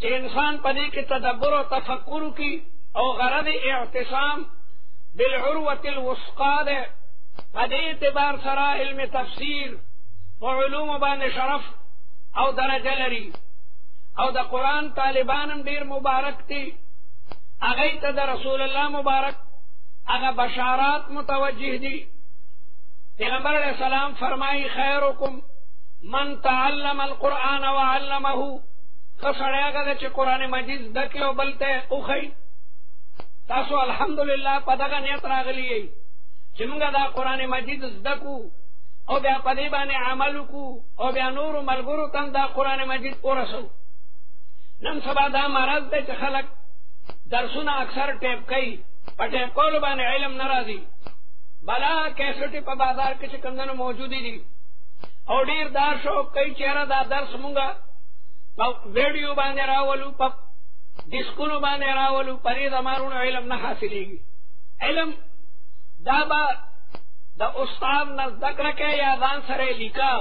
چې انسان په دې کې تدبر او تفکر وکړي او غرض اعتصام بالعروة الوثقى ده په دې اعتبار سره علم تفسیر او علوم باندې شرف او درجه لري او د قرآن طالبان هم ډېر مبارک دي هغوی ته د رسول الله مبارک هغه بشارات متوجه دي پیغمبر علیہ السلام فرمائی خیرکم من تعلم القرآن وعلمه خسړی هغه ده چې قرآن مجید زده کړي او بل ته وښیي تاسو الحمدلله په دغه نیت راغلی یئ چې موږ دا قرآن مجید زده کړو او بیا په دې باندې عمل وکړو او بیا نورو ملګرو ته هم دا قرآن مجید ورسوو نن سبا دا مرض دی چې خلک درسونه اکثر ټیپ کوي په ټیپ کولو باندې علم نه راځي بلا کیسټې په بازار کې چې کوم موجودې دي او ډېر دا شوق کوي چې یاره دا درس مونږ په ویډیو باندې راولو په ډسکونو باندې راولو په دې زمارونو علم نه حاصلېږي علم دا به د استاد نه زده کړه کوې یا ځان سره یې لیکه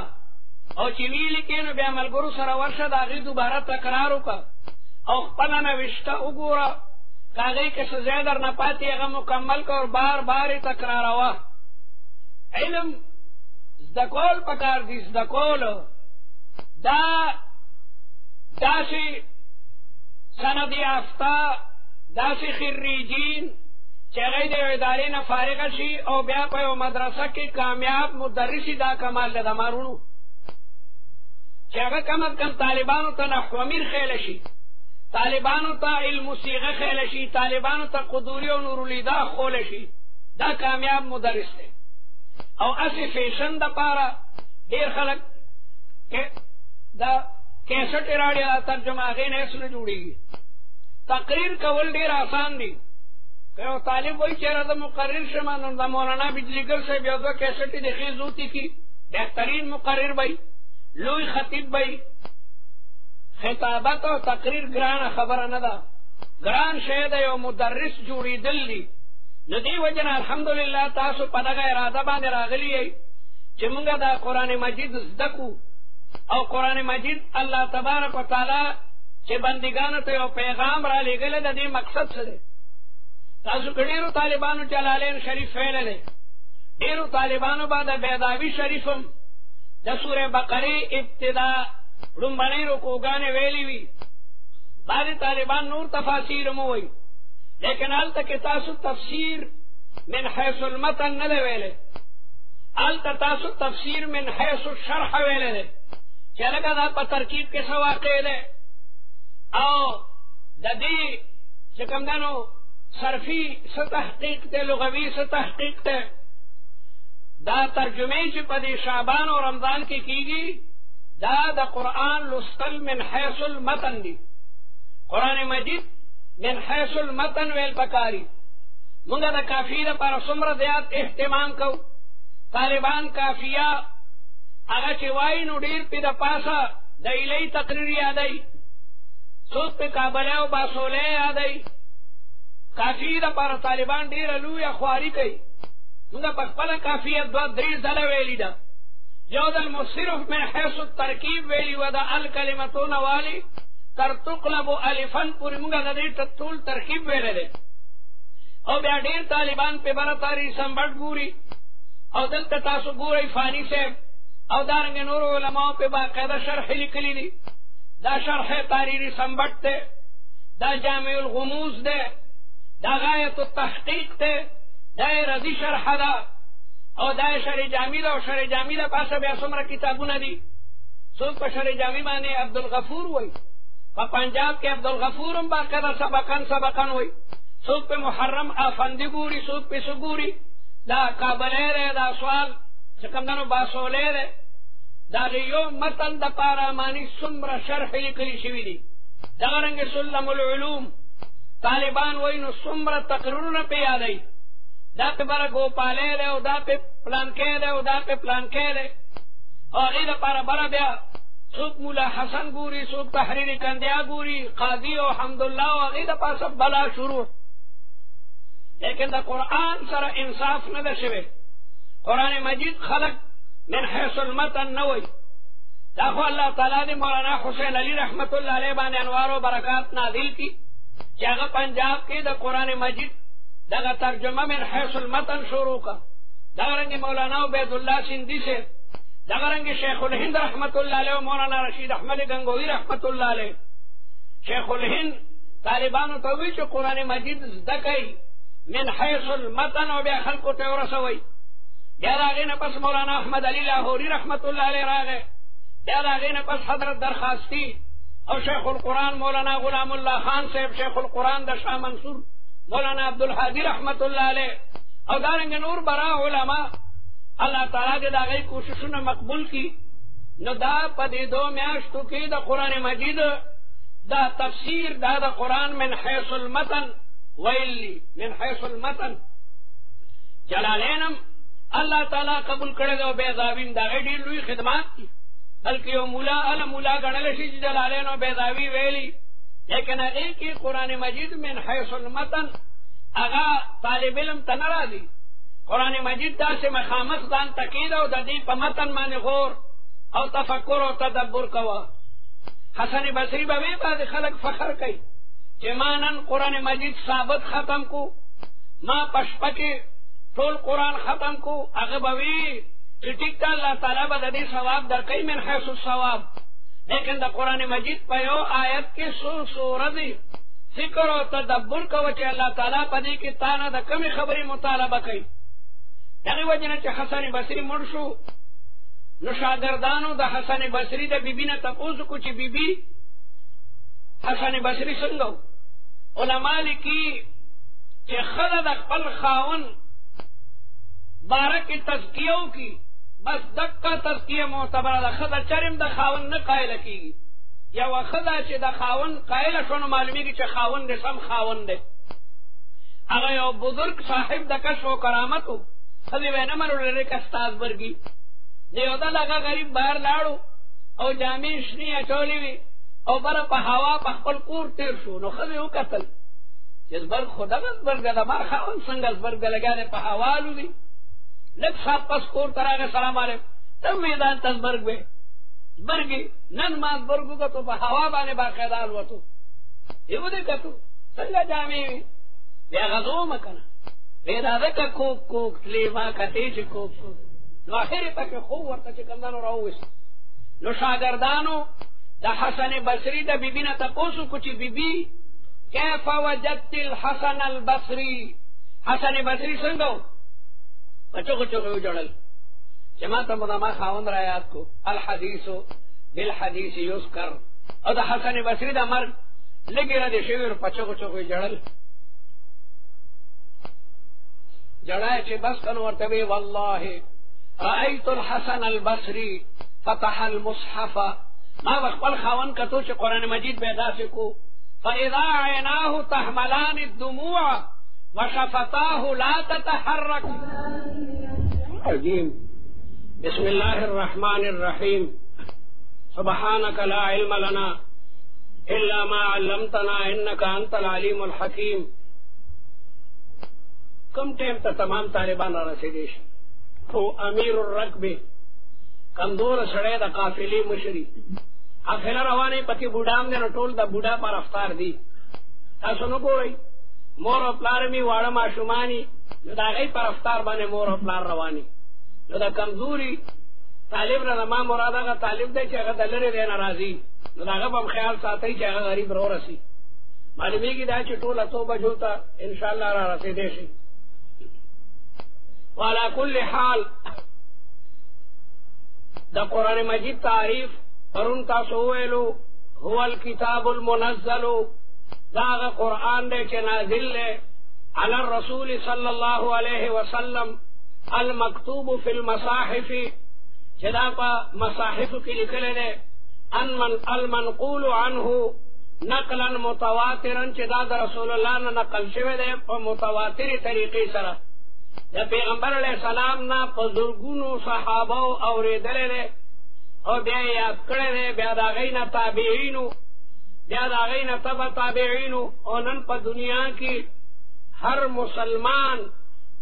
او چې ویې لیکې نو بیا ملګرو سره ورشه د هغې دوباره تکرار وکړه او خپله نوشته وګوره که هغې کې څه ځای در نه پاتې هغه مکمل کړه او بار بار یې تکراروه علم زده کول پکار دي زده کولو دا داسې سند یافته داسې خریجین چې هغوی د یو ادارې نه فارغه شي او بیا په یو مدرسه کې کامیاب مدرسي دا کمال دی د مارونو چې هغه کم از کم طالبانو ته نحو امیر خیله شي طالبانو ته علم صیغه خیله شي طالبانو ته قدوري او نورالهدی خوله شي دا کامیاب مدرس دی او اسی فیشن دپاره ډېر خلک دا کیسټ راډیو ترجمه هغې نه هېڅ نه جوړېږي تقریر کول ډېر آسان دي که یو طالب وایي چې یاره زه مقرر شم نو د مولانا بجلیګل صاحب یو دوه کیسټې د ښې زوتي کي بهترین مقرر به لوی خطیب به خطابت او تقریر ګرانه خبره نه ده ګران شی د یو مدرس جوړېدل دي نو دې وجه نه الحمدلله تاسو په دغه اراده باندې راغلي یئ چې مونږ دا قرآن مجید زده کړو او قرآن مجید الله تبارک وتعالی چې بندګانو ته یو پیغام را لېږلی د دې مقصد څه دی تاسو که ډېرو طالبانو جلالین شریف ویلی دی ډېرو طالبانو به د بیضاوي شریف هم د سورې بقرې ابتدا لومبنۍ رکوګانې ویلي وي بعضې طالبان نور تفاسیر هم ووایي لیکن هلته کې تاسو تفسیر من حیث المتن نه دی ویلی هلته تاسو تفسیر من حیث الشرح ویلی دی چې لکه دا په ترکیب کې څه واقع دی او د دې چې کوم دی نو صرفي څه تحقیق دی لغوي څه تحقیق دی دا ترجمې چې په دې شعبان او رمضان کې کېږي دا د قرآن لوستل من حیث المتن دی قرآن مجید من حیث المتن ویل پکاري مونږ د کافیې دپاره څومره زیات اهتمام کوو طالبان کافیه هغه چې وایي نو ډېر پې د پاسه د ایلۍ تقریر یادوي څوک پې کابلی او باسولی یادوي کافیې دپاره طالبان ډېره لویه خواري کوي مونږ په خپله کافیه دوه درې ځله ویلي ده یو ځل مو صرف من حیث الترکیب ویلي وه د الکلمتونه والي تر تقلب الفن پورې مونږ د دې ټول ترکیب ویلی دی او بیا ډېر طالبان پې بره تاري سمبټ ګوري او دلته تاسو ګورئ فاني صاحب او دارنګې نورو علماو پې باقاعده شرح لیکلي دي دا شرح تاریري سمبټ دی دا جامع الغموز دی دا غایت التحقیق دی دا یې رضي شرح ده او دا یې شرح جامع ده او شرح جامع ده پاسه بیا څومره کتابونه دي څوک په شرح جامع باندې عبدالغفور وایي په پنجاب کې عبدالغفور هم باقاعده سبقن وایي څوک پې محرم افندي ګوري څوک پې څه ګوري دا کابلی دی دا سوال چې کوم دی نو باسولی دی د هغې یو متن دپاره معنی څومره شرح لیکلي شوي دي دغه رنګې سلم العلوم طالبان وایي نو څومره تقریرونه پې یادوي دا پې بره ګوپالی دی او دا پې پلانکی دی او دا پې پلانکی دی او هغې دپاره بره بیا څوک مولا حسن ګوري څوک تحریر کندیا ګوري قاضي او حمدالله او هغې د پاسه بلا شروع لیکن د قرآن سره انصاف نه ده شوی قرآن مجید خلق من حیث المتن نه وایي دا خو الله تعالی دې مولانا حسین علی رحمت الله علیه باندې انوار او برکات نازل کی چې هغه پنجاب کې د قران مجید دغه ترجمه من حیث المتن شروع کا. دغه رنګ مولانا عبید الله سندھی سے، دغه رنګ شیخ الهند رحمت الله علیه او مولانا رشید احمد گنگوہی رحمت الله علیه. شیخ الهند طالبانو ته وی چې قران مجید زده کوي من حیث المتن او بیا خلکو ته ورسوي. بیا راغی نه پس مولانا احمد علی لاہوری رحمت الله علیه راغی. بیا راغی نه پس حضرت درخواستی او شیخ القرآن مولانا غلام الله خان صاحب، شیخ القرآن د شاه منصور مولانا عبدالحادی رحمت الله علیه او دارنګ نور برا علما. الله تعالی دې د هغوی کوششونه مقبول کی. نو دا په دې 2 میاشتو کې د قرآن مجید دا تفسیر دا د قرآن من حیث المتن ویلی، من حیث المتن جلالینم الله تعالی قبول کړی او بیضاویم دا ډېر لوی خدمات دي. بلکې یو مولا ګڼلی شي چې جلالین او بیضاوی ویلی، لیکن هغې کې قرآن مجید من حیث المتن هغه طالب علم ته نه راځي. قرآن مجید داسې مخامخ ځان ته کېده او د دې په متن باندې غور او تفکر او تدبر کوه. حسن بصری به وی بعضې خلک فخر کوي چې ما نن قرآن مجید ثابت ختم کو، ما په شپه کې ټول قرآن ختم کو. هغه به وی چې ټیک ته الله تعالی به د دې ثواب درکوي من حیث الثواب، لیکن د قرآن مجید په یو آیت کې څو ورځې فکر او تدبر کوه چې الله تعالی په دې کې تا نه د کومې خبرې مطالبه کوي. دغې وجې نه چې حسن بصري مړ شو نو شاګردانو د حسن بصري د بیبي نه تپوس وکړو چې بیبي حسن بصري څنګه و. علما لیکي چې ښځه د خپل خاوند باره کې تزکیه وکړي، بس دقه تزکیه معتبره ده. ښځه چرم د خاوند نه قایله کېږي. یوه ښځه چې د خاوند قایله شوه نو معلومېږي چې خاوند دی سم خاوند دی. هغه یو بزرګ صاحب د کشف و کرامت و. ښځې به یې نه منلو که استاذ برګي. د یو ځل هغه غریب بهر لاړو او جامې شنې اچولې وې او بره په هوا په خپل کور تېر شو. نو ښځې وکتل چې زبرګ خو دغه زبرګه ده، ما خاوند څنګه زبرګه لګیا دی په هوا الوځي. لږ ساعت پس کور ته راغی، سلام علیکم. ته میدان ته زبرګ وې زبرګې نن ما زبرګ وکتو په هوا باندې باقاعده الوتو. یې ودې کتو څنګه جامې وې. بیا غزومه که نه وی دا ځکه کوک کوک تلې ما کتې چې کوک کوک. نو آخر یې پکې خوب ورته چې کمدانو راوویست. نو شاګردانو د حسن بصري د بیبي نه تپوس وکړو چې بیبي کیف وجدت الحسن البصري، حسن بصري څنګه و؟ په چغو چغو یې وجړل چې ما ته مو ما خاوند را یاد کو. الحدیثو بالحدیث یذکر. او د حسن بصري د مرګ لږې ردې شوي په چغو چغو یې جړل. جړای چې بس کنو ورته وی والله رأيت الحسن البصري فتح المصحف. ما بخپل خاوند کتو چې قرآن مجید به داسې کو. فإذا عيناه تحملان الدموع وشفتاه لا تتحرك. عظيم. بسم الله الرحمن الرحيم. سبحانك لا علم لنا إلا ما علمتنا إنك أنت العليم الحكيم. کم ٹیم تا تمام طالبان را رسیدی شي. خو امیر الرکب کمزور سړی د قافلې مشري، قافله روانه پکې بوډام دی نو ټول د بوډا پر افطار دي. تاسو نه ګورئ مور او پلار مې واړه ماشوماني نو د هغوی پر افطار باندې مور او پلار رواني. نو د کمزوري طالب نه زما مراد هغه طالب دی چې هغه د لرې دی نه راځي. نو د هغه به هم خیال ساتئ چې هغه غریب راورسي. معلومېږي دا چې ټول اتو بجو ته انشاءالله را رسېدی شي. وعلى كل حال دا قرآن مجید تعریف پرون تاسو ویلو هو الكتاب المنزل، دا قرآن دے چې نازل لے علی الرسول صلی اللہ علیہ وسلم المکتوب فی المصاحف، چې دا په مصاحف کې لیکل دے المنقول عنه نقلا متواترا، چې دا د رسول الله نه نقل شوی دی په متواتر طریقې سره. د پیغمبر علیہ السلام نه په زرګونو صحابه اورېدلی دی او بیا یې یاد کړی دی، بیا د هغوی نه تابعینو، بیا د هغوی نه تبع تابعینو. او نن په دنیا کې هر مسلمان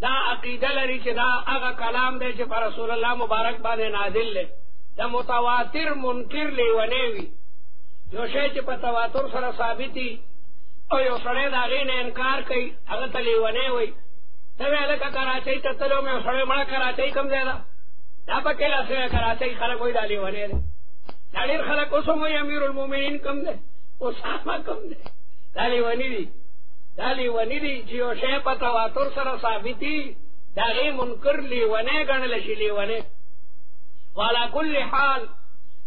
دا عقیده لري چې دا هغه کلام دی چې په رسول الله مبارک باندې نازل دی. د متواتر منکر لیونی وي یو شی چې په تواتر سره ثابت وي او یو سړی د هغې نه انکار کوي هغه ته لیونی وایي ته وایې هلکه کراچۍ ته تللی وم یو سړی مړه کراچۍ کوم ځای ده دا پکې لاس وایي کراچۍ خلک وایي دا لیونی دی دا ډېر خلک اوس هم وایي امیر المؤمنین کوم دی اسامه کوم دی دا لیوني دي دا لیوني دي چې یو شی په تواتر سره ثابت وي د هغې منکر لیونی ګڼلی شي لیونی وعلى كل حال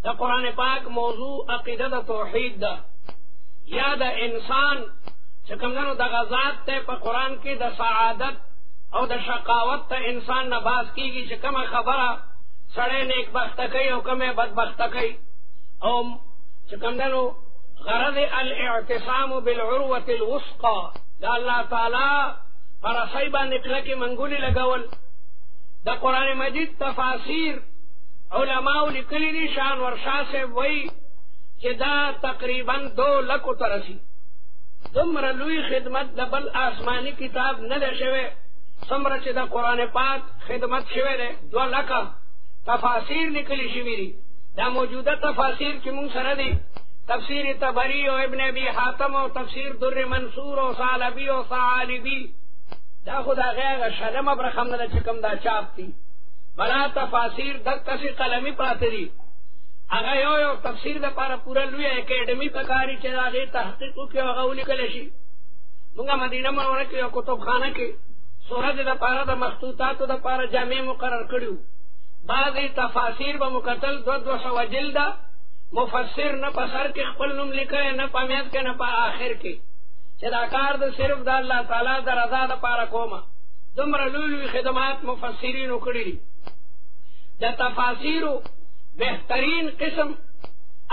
دا قرآن پاک موضوع عقیده دا توحید دا یا دا انسان چکمدنو دا غزات تے پا قرآن کی دا سعادت او دا شقاوت تا انسان نباز کی گی چکم خبرہ سڑے نیک بخت کئی او کم بدبخت کئی او چکمدنو غرض الاعتصام بالعروة الوسقى دا اللہ تعالی پر صیبہ نکلکی منگولی لگول دا قرآن مجید تفاسیر علماء لکلی دی شان ورشا سے وی کہ دا تقریباً 2 لکھ ترسی دمر لوی خدمت دا بل آسمانی کتاب نده شوے سمر چه دا قرآن پاک خدمت شوے دے 2 لکھ تفاسیر نکلی شویری دا موجودہ تفاسیر کی من سردی تفسیر طبری و ابن ابی حاتم و تفسیر در منصور و سالبی و ثعالبی دا خدا غیر شلم ابرخم نده چکم دا چاپ تی بلا تفاسیر دک کسی قلمی پاتے دی اگا یو تفسیر دا پارا پورا لوی اکیڈمی پکاری چیز آگئی تحقیقو کی وغاولی کلشی منگا مدینہ منورہ کی کتب خانہ کی سورت دا پارا دا مخطوطاتو دا پارا جامع مقرر کریو بعضی تفاسیر با مقتل 200 جلدہ مفسر نہ پسر کے خپل نم لکھے نہ پمیت کے نہ پا آخر کے چدا کار دا صرف دا اللہ تعالی دا رضا دا پارا کوما دمر لولوی خدمات مفسرین اکڑی دا تفاسیر بہترین قسم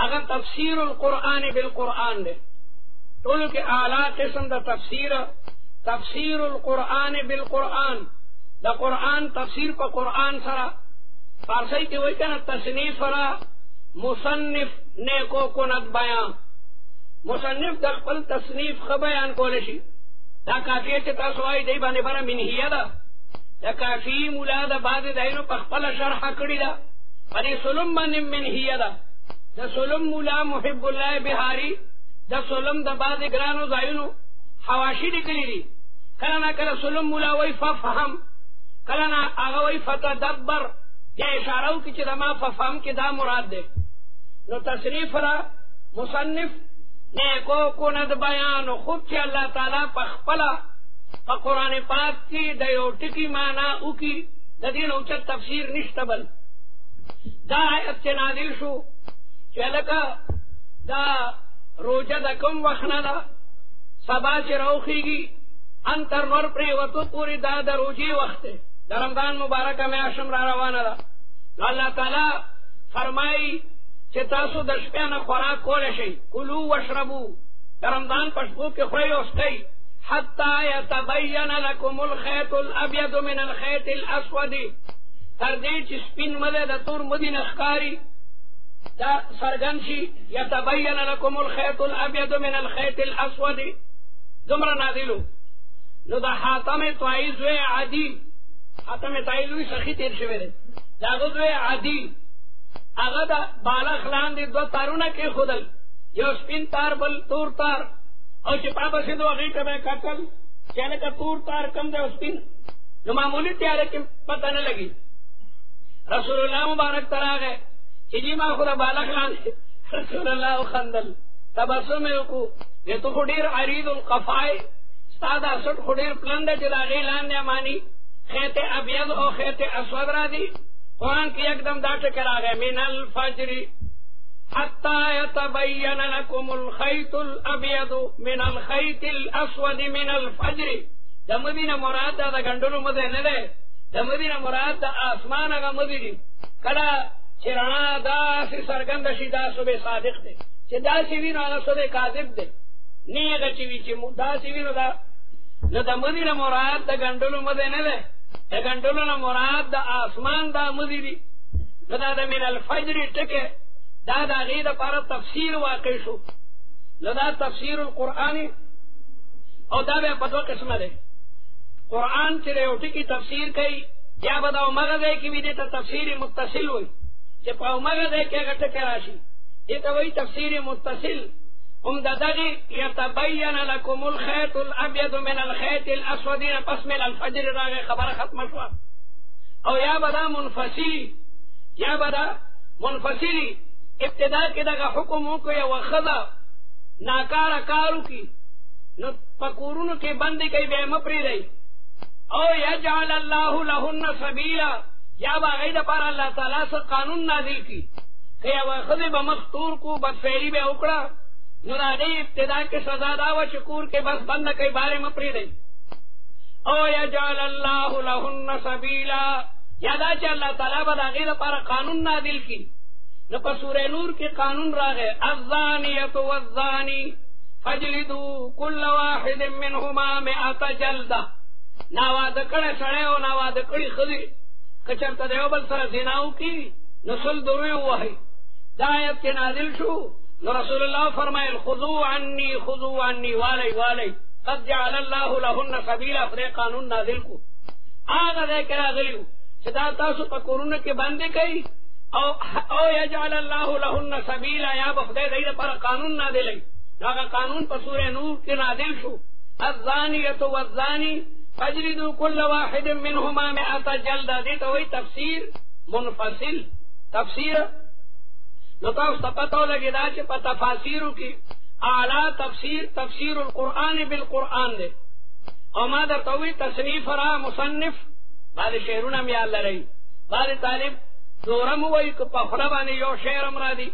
اگر تفسیر القرآن بالقرآن دے طول کے اعلیٰ قسم دا تفسیر القرآن بالقرآن دا قرآن تفسیر پا قرآن سرا فارسی کی وہی کنا تصنیف سرا مصنف نیکو کند بیان مصنف دا خپل تصنیف خبیان کولشی دا کافیه چه تاسوائی دی بانی برا منحیه دا کافی مولا دا بعد دائنو پخپل شرح کری دا بانی سلم بانی منحیه دا سلم مولا محب اللہ بہاری دا سلم دا بعد گرانو دائنو حواشی نکلی دی کلنا کل سلم مولا وی ففهم کلنا آغا وی فتدبر یا اشارو کی چه دا ما ففهم کی دا مراد دے نو تصریف را مصنف نیکو کند بیان خود چه اللہ تعالی پخپلا پا قرآن پاک کی دیو ٹکی مانا او کی دا دین اوچت تفسیر نشتبل دا آیت چه نازل شو چه لکا دا روجہ دا کم وخنا دا سبا چه روخی گی انتر نور پری وطو پوری دا روجی وقت دا رمضان مبارکہ میں اشم را روانا دا اللہ تعالی فرمائی چه تاسو د شپې نه خوراک کولی شئ کلو واشربو د رمضان په شپو کې خورئ او څکئ حتی یتبین لکم الخیط الابیض من الخیط الاسود تر دې چې سپین مده د تور مدي نه ښکاري دا څرګند شي یتبین لکم الخیط الابیض من الخیط الاسود دومره نازلو نو د حاتم طایی زوی عدی حاتم طایی لوی سخی تیر شوی دی د هغه زوی عدی اگر دا بالا خلان دی 2 تارونا کے خودل یو سپین تار بل تور تار او چپا بسی دو اغیٹا میں کٹل چاہنے کا تور تار کم دے سپین جو معمولی تیارے کی پتہ نہ لگی رسول اللہ مبارک ترا گئے چیجی ما خدا بالا خلان دی رسول اللہ خندل تبسم کو یہ تو خودیر عرید القفائی ستادا سٹ خودیر پلند جدا غیلان نے مانی خیط ابیض او خیط اسود را دی قرآن کی ایک دم داٹے کرا گئے من الفجر حتی یتبین لکم الخیط الابیض من الخیط الاسود من الفجر دا مدینہ مراد دا گنڈلو مدے ندے دا مدینہ مراد دا آسمان اگا مدینی کلا چرانا دا سی سرگند شی دا صبح صادق دے چی دا سیوینو آگا صبح کاذب دے نی اگا چیوی چی دا سیوینو دا مدینہ مراد دا گنڈلو مدے ندے دا گنڈلو مراد دا آسمان دا مدیری دا من الفجر ٹکے دا غید پارا تفسیر واقع شو دا تفسیر القرآنی او دا بے پتو قسم دے قرآن چرے اوٹی کی تفسیر کئی یا بداو مغزے کی بھی دیتا تفسیر متصل ہوئی چې په عمره ده کې هغه ټکی راشي دې ته وایي تفسیر متصل. هم د دغې یتبین لکم الخیط الابیض من الخیط الاسود نه پس من الفجر راغی خبره ختمه شوه. او یا به دا منفصلی ابتدا کې دغه حکم وکړو یوه ښځه ناکاره کار وکړي نو په کورونو کې بندي کوي بیا یې مه پرېږدئ. او یجعل الله لهن سبیلا یا به هغوی دپاره الله تعالی څه قانون نازل کړي که یوه ښځې به مخ تور کو بدفعلي به یې وکړه نو د هغې ابتدا کې سزا دا وه چې کور کې بس بنده کوي بار یې مه پرېږدئ. او یجعل الله لهن سبیلا یا دا چې الله تعالی به د هغې دپاره قانون نازل کړي. نو په سوره نور کې قانون راغی الزانیة والزانی فاجلدوا كل واحد منهما 100 جلده. ناواده کړی سړی او ناواده کړي ښځې که چېرته د یو بل سره زنا وکړي نو 100 دروې ووهئ. دا آیت کې نازل شو نو رسول الله فرمایل خذوا عني والی قد جعل الله لهن سبیلا. خدای قانون نازل کو هغه ځای کې راغلی و چې دا تاسو په کورونو کې باندې کوئ او یجعل الله لهن سبیلا یا به خدای د دې لپاره قانون نازلوي. هغه قانون په سوره نور کې نازل شو الزانیة والزانی فاجلدوا كل واحد منهما 100 جلده. دې ته وایي تفسیر منفصل. تفسیر نو تاسو ته پته ولګېدا چې په تفاسیرو کې اعلی تفسیر القرآن بالقرآن دی. او ما درته وایي تصنیف را مصنف بعضې شعرونه هم یاد لرئ بعضې طالب زورم وایي که په خوله باندې یو شعر هم را دي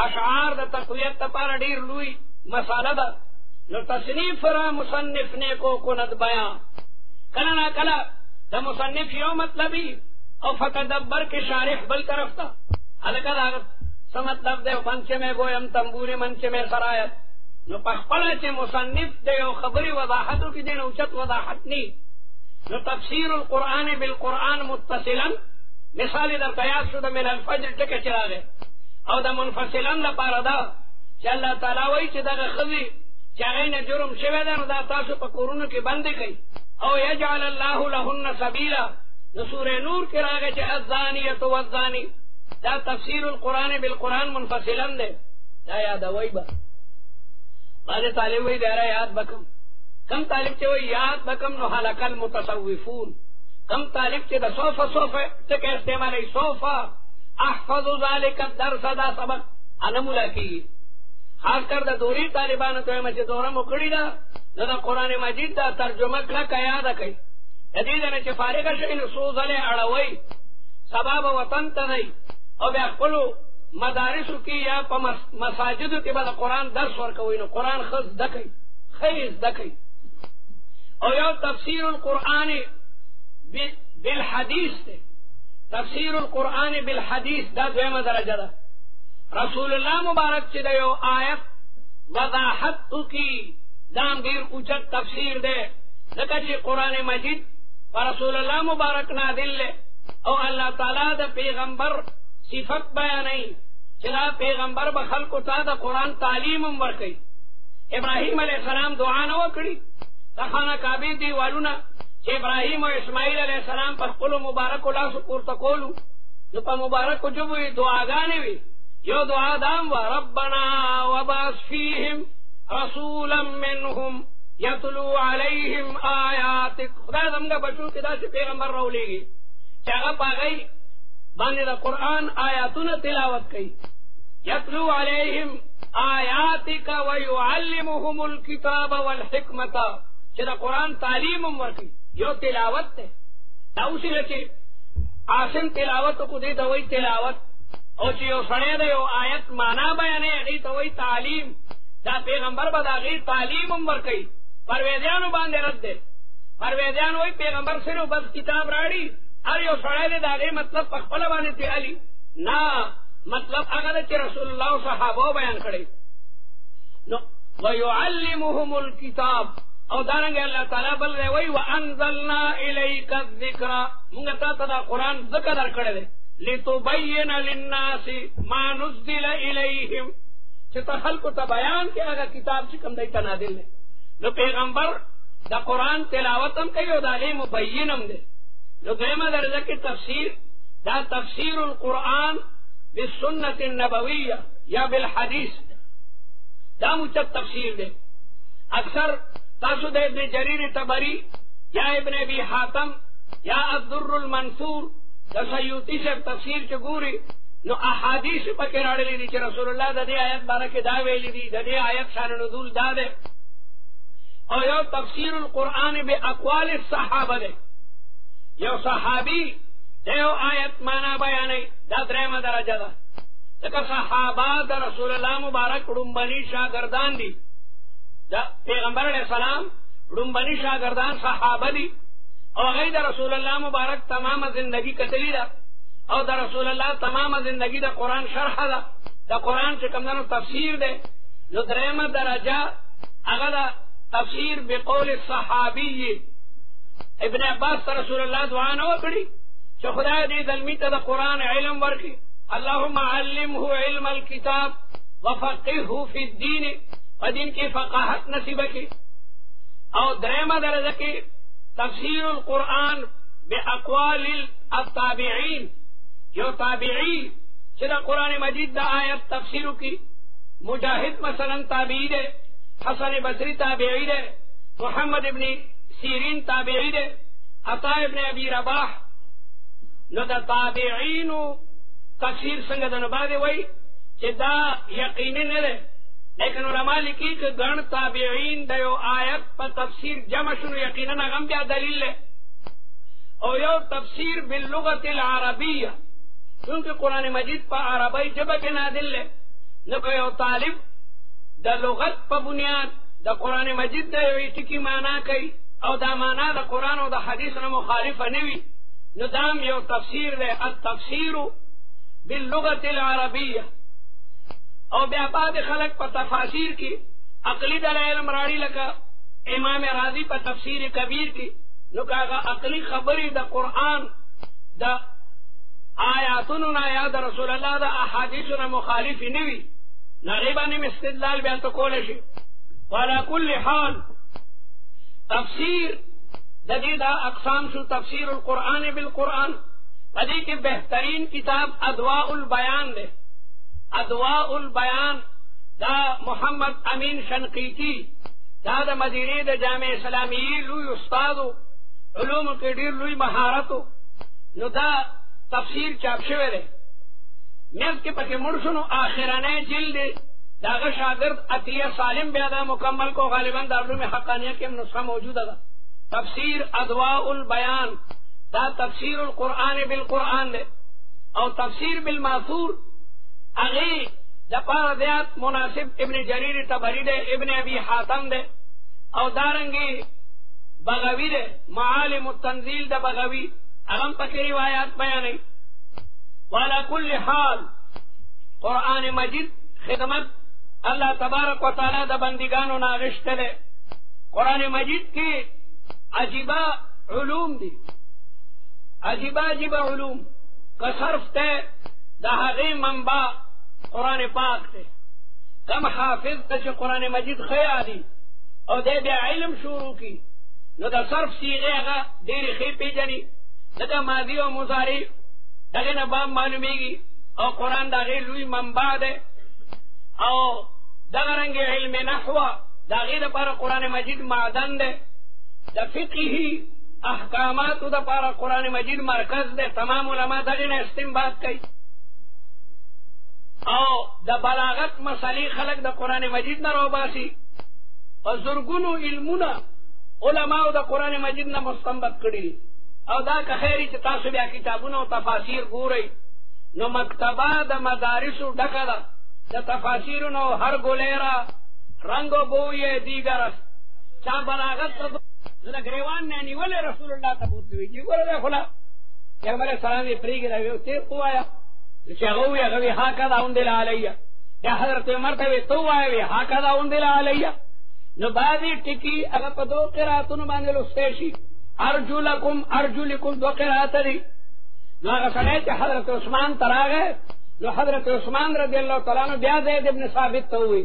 اشعار د تقویت دپاره ډېر لوی مساله ده. نو تصنیف را مصنف نیکو کند بیان کله نا کله د مصنف یو مطلبي او فتدبر کې شارح بل طرف ته هلکه دا څه مطلب دی منچ میں گویم تنبوري منچ میں سرایت. نو په خپله چې مصنف د یو خبرې وضاحت وکړي دی نو اوچت وضاحت نی. نو تفسیر القرآن بالقرآن متصلا مثال درته یاد شو د من الفجر ټکی چې راغی او د منفصلا لپاره دا چې الله تعالی وایي چې دغه ښځې چې هغې نه جرم شوی دی نو دا تاسو په کورونو کې بندې کوئ. او یجعل الله لهن سبیلا نو سوره نور کې راغی چې الزانیة والزانی دا تفسیر القرآن بالقرآن منفصلا دی. دا یادوئ به بعضې طالب وایي بیا یاد بکم کم طالب چې وایي یاد بکم نو هلک المتصوفون کم طالب چې د صوفه ټکی استعمالوي صوفه احفظ ذلک الدرس دا سبق هغه مولا کېږي. خاص کر د دورې طالبانو ته وایم چې دوره مو کړې ده نو د قرآن مجید دا ترجمه کلکه یاده کړئ. د دې ځای نه چې فارغه شئ نو څو ځلې اړوئ سبا به وطن ته ځئ او بیا خپلو مدارسو کې یا په مساجدو کې به د قرآن درس ورکوئ نو قرآن ښه زده کوئ ښه یې زده کوئ. او یو تفسیر القرآن بالحدیث دی. تفسیر القرآن بالحدیث دا دویمه درجه ده. رسول الله مبارک چې د یو آیت وضاحت وکړي دا هم ډېر اوچت تفسیر دی ځکه چې قرآن مجید په رسول الله مبارک نازل دی او الله تعالی د پیغمبر صفت بیانوي چې دا پیغمبر به خلکو ته د قرآن تعلیم هم ورکوي. ابراهیم علیه السلام دعا نه وکړي د خانه کعبې دیوالونه چې ابراهیم او اسماعیل علیه السلام په خپلو مبارکو لاسو پورته کولو نو په مبارکو ژبو یې دعاګانې وي. یو دعا دام وه ربنا وبعث فیهم رسولا منهم یتلو علیهم آیاتک. خدای زموږ بچو کې داسې پیغمبر راولېږي چې هغه په هغوی باندې د قرآن آیاتونه تلاوت کوي. یتلو علیهم آیاتک ویعلمهم الکتاب والحکمة چې د قرآن تعلیم هم ورکوي. یو تلاوت دی دا اوسې چې عاصم تلاوت کو دې ته وایي تلاوت او چې یو سړی د یو آیت معنا بیانوي هغې ته وایي تعلیم. دا پیغمبر به د هغې تعلیم هم ورکوي. پرویزیانو باندې رد دی. پرویزیان وایي پیغمبر صرف بس کتاب راړي هر یو سړی دی د هغې مطلب په خپله باندې تیالي نه مطلب هغه ده چې رسول الله صحابو بیان کړی. نو ویعلمهم الکتاب او دارنګه الله تعالی بل دی وایي وانزلنا الیک الذکر مونږ تا ته دا قرآن ذکر درکړی دی لتبین للناس ما نزل الیهم چې ته خلکو ته بیان کې هغه کتاب چې کوم دی ته نازل دی. نو پیغمبر د قرآن تلاوت هم کوي او د هغې مبین هم دی. نو دویمه درجه کې تفسیر دا تفسیر القرآن بالسنة النبوية یا بالحدیث دا مجد تفسیر دے. اکثر تاسو دا ابن جریر طبری یا ابن ابی حاتم یا الدر المنثور دا سیوطی سے تفسیر چگوری نو احادیث پکے راڑلی دی چی رسول اللہ دا دی آیت بارک دا ویلی دی دا دی آیت شان نزول دا دے. اور یو تفسیر القرآن بے اقوال الصحابہ دے، یو صحابی دیو آیت مانا بیانی دا درم درجہ دا. لکہ صحابہ دا رسول اللہ مبارک رنبنی شاگردان دی، دا پیغمبر علیہ السلام رنبنی شاگردان صحابہ دی، اور غیر دا رسول اللہ مبارک تمام زندگی قتلی دا، اور دا رسول اللہ تمام زندگی دا قرآن شرح دا قرآن چکم دنو تفسیر دے. جو درم درجہ اگر تفسیر بقول الصحابی ابن عباس تا رسول اللہ دعا نو کری چو خدا دی دلمی تا دا قرآن علم ورکی، اللہم علمہ علم الکتاب وفقہہ فی الدین، ودین کی فقاہت نصیب کی. اور درم درجہ کی تفسیر القرآن باقوال التابعین، جو تابعی چدا قرآن مجید دا آیت تفسیر کی. مجاہد مثلا تابعی دے، حسن بصری تابعی دے، محمد ابن سیرین تابعی دے، عطا ابن ابی رباح. نو دا تابعینو تفسیر سنگ دا نبادے وئی چی دا یقینی نلے، لیکن علماء لکی کہ گن تابعین دا یو آیت پا تفسیر جمع شنو یقیناً اغم بیا دلیل لے. اور یو تفسیر باللغت العربیہ، کیونکہ قرآن مجید پا عربی جبہ کے نادل لے، نکو یو طالب دا لغت پا بنیاد دا قرآن مجید دا یو ٹکی مانا کئی او دا مانا دا قرآن و دا حدیث نا مخالف نوی، نو دام یو تفسیر دے التفسیر باللغت العربیہ. او بیا بعد خلق پا تفاسیر کی عقلی دا علم راڑی لکا امام راضی پا تفسیر کبیر کی، نو کاغا عقلی خبری دا قرآن دا آیاتنا یا دا رسول اللہ دا احادیثنا مخالف نوی، نغیبا نم استدلال بیان تو کولشی. وعلا کل حال تفسیر جدیدہ اقسام شو تفسیر القرآن بالقرآن. ادی کی بہترین کتاب ادواء البیان دے. ادواء البیان دا محمد امین شنقیطی دا مدینہ دا جامع اسلامی لوی استادو علوم کے دیر لوی مہارتو. نو دا تفسیر چاپ شوے دے میز کے پکے مرسنو آخرانے جلد داغ شاگرد عطیہ سالم بیادا مکمل کو غالباً دارالعلوم حقانیہ کے نسخہ موجود ہے. تفسیر ادواء البیان دا تفسیر القرآن بالقرآن دے. اور تفسیر بالماثور اغی دا پار دیات مناسب ابن جریر طبری دے، ابن ابی حاتم دے. اور دارنگی بغوی دے، معالم التنزیل دا بغوی اغم پکی روایات بیانی. وعلا کل حال قرآن مجید خدمت اللہ تبارک و تعالی دا بندگانو ناغشت دے. قرآن مجید کی عجیبہ علوم دی، عجیبہ علوم کا صرف تے دا حقی منبع قرآن پاک تے. کم حافظ تے قرآن مجید خیالی اور دے بیا علم شروع کی، نو دا صرف سیغے اگا دیر خی پی جنی لکا ماضی و مضارع دغه نه باب معلومیږي. او قرآن دا غیر لوی منبع ده. او دغه رنګ علم نحو دا غیر لپاره قرآن مجید معدن ده. د فقهي احکاماتو د لپاره قرآن مجید مرکز ده. تمام علما دغه نه استنباط کوي. او د بلاغت مسالې خلق د قرآن مجید نه راوباسي. او زرګونو علمونه علماو د قرآن مجید نه مستنبط کړي. او دا که خیری چې تاسو بیا کتابونه او تفاسیر ګورئ نو مکتبه د مدارسو ډکه ده د تفاسیرونو هر ګولیرا رنگ و بوی دیگر است. چا بلاغت ته د ګریوان نه نیولې رسول الله ته بوتوي چې ګوره خلا پیغمبر اسلام یې پریګ راوي ته قوایا چې هغه وی هغه ها کدا اوندل علیه یا حضرت عمر ته تو وایي ها کدا اوندل علیه. نو بعضی ټکی هغه په دوه قراتونو باندې لوستې شي. ارجلکم دو قرات دی. نو هغه سره چې حضرت عثمان تراغه نو حضرت عثمان رضی اللہ تعالی عنہ بیا زید ابن ثابت ته وی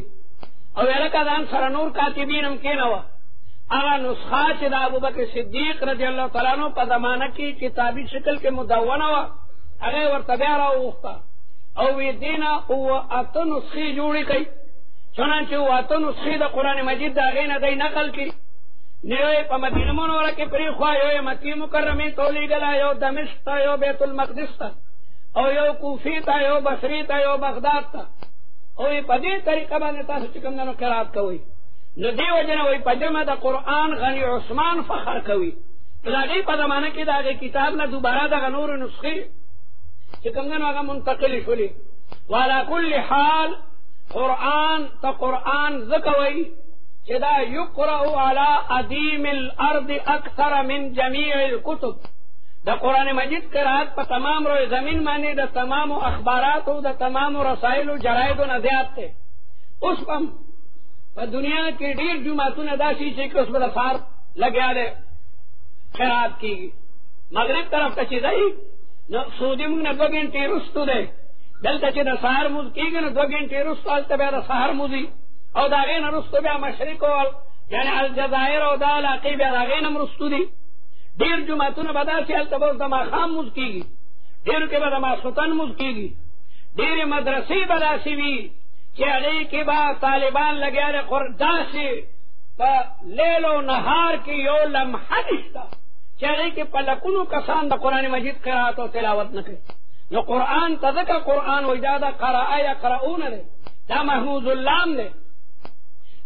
او ولکه دان سره نور کاتبین هم کینوا. هغه نسخه چې د ابوبکر صدیق رضی اللہ تعالی عنہ په زمانہ کې کتابی شکل کې مدونه وا هغه ورته بیا راوخته. او وی دینا او اته نسخې جوړې کړي چنانچه او اته نسخې د قرآن مجید د هغې نه دی نقل کړي نو یو په مدینه منوره کې پرېښوا یو مکې مکرمې ته ولېږله یو دمشق ته یو بیت المقدس ته او یو کوفې ته یو بصرې ته یو بغداد ته او په دې طریقه باندې تاسو چې کوم دنو قرات کوئ نو دې وجه نه وایي په جمع د قرآن غني عثمان فخر کوي د هغې په زمانه کې د هغې کتاب نه دوباره دغه نورې نسخې چې کوم دنو هغه منتقلې شولې وعلى كل حال قرآن ته قرآن ځکه وایي چې دا یقرأ على ادیم الارض اکثر من جمیع الکتب د قرآن مجید قرات په تمام روی زمین باندې د تمامو اخباراتو د تمامو رسایلو جرایدو نه زیات دی اوس هم په دنیا کې ډېر جوماتونه داسې چې اوس به د سهار لګیا دی قرات کېږي مغرب طرف ته چې دی نو سعودي موږ نه 2 ګنټې وروستو دی دلته چې د سهار مونځ کېږي نو 2 ګنټې وروستو هلته بیا د سهار مونځي او د هغې نه وروستو بیا مشرق یعنې الجزایر او دا علاقې بیا د هغې نه هم وروستو دي ډېر جوماتونه به داسې هلته به اوس د ماښام مونځ کېږي ډېرو کې به د ماسخوتن مونځ کېږي ډېرې مدرسې به داسې وي چې هغې کې به طالبان لګیا دی داسې په لیل و نهار کې یو لمحه نشته چې هغې کې په لکونو کسان د قرآن مجید قرات او تلاوت نه کوي نو قرآن ته ځکه قرآن وایي دا د قرأ یقرؤونه دی دا محمود اللام دی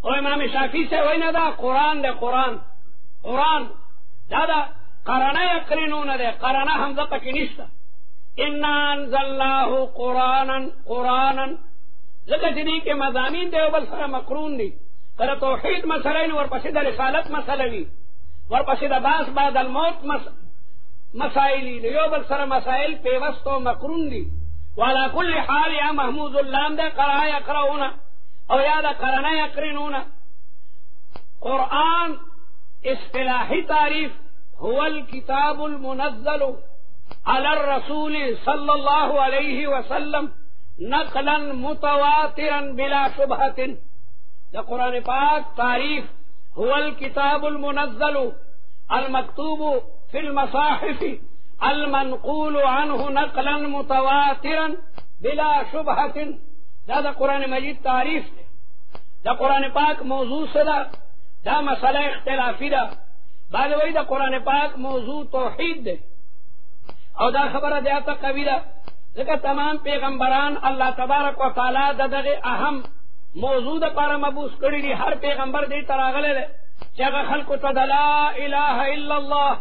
او امام شافعي صاحب وایي نه دا قرآن دی قرآن دا دا قرنه یقرنونه دی قرنه حمزه پکې نشته انا انزلناه قرآنا ځکه چې دې کې مضامین دی او بل سره مقرون دي کله توحید مسله نو ورپسې د رسالت مسله وي ورپسې د باس بعد الموت مسائل دي یو بل سره مسائل پیوست او مقرون دي وعلى كل حال یا محمود اللام ده قرأ یقرؤون او یا ده قرنه یقرنون قرآن اصطلاحی تعریف هو الكتاب المنزل على الرسول صلى الله عليه وسلم نقلا متواترا بلا شبهة ده قرآن پاک تعریف هو الكتاب المنزل المكتوب في المصاحف المنقول عنه نقلا متواترا بلا شبهة دا قرآن مجید تعریف ده دا قرآن پاک موضوع سدا دا مسئلہ اختلافی دا بعد وی دا قرآن پاک موضوع توحید ده او دا خبر دیاتا قوی دا ذکر تمام پیغمبران اللہ تبارک و تعالی دا دغه اهم موضوع دا پارا مبوس کری دی ہر پیغمبر دی تراغلے ده چاگا خلقو تا دا لا الہ الا اللہ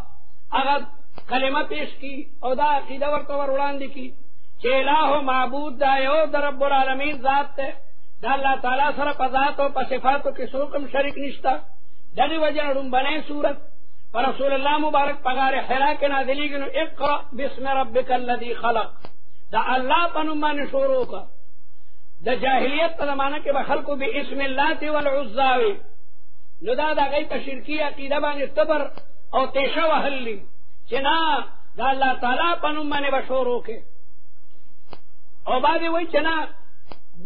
اگر کلمہ پیش کی او دا عقیدہ ورطور وڑاندی کی چه الہ و معبود دا یو دا رب العالمین ذات تے دا اللہ تعالیٰ سر پا ذات و پا صفاتو کی سوکم شرک نشتا دنی وجہ رنبنے صورت پا رسول اللہ مبارک پا غار حرا کے نازلی گنو اقرأ بسم ربک الذی خلق دا اللہ پا نمان شروع کا دا جاہلیت پا زمانہ کے بخلقو بی اسم اللہ تی والعزاوی نو دا غی پا شرکی عقیدہ بانی تبر او تیشہ وحلی چنا دا اللہ تعالیٰ پا نمان بشورو کے او بعد وی چنا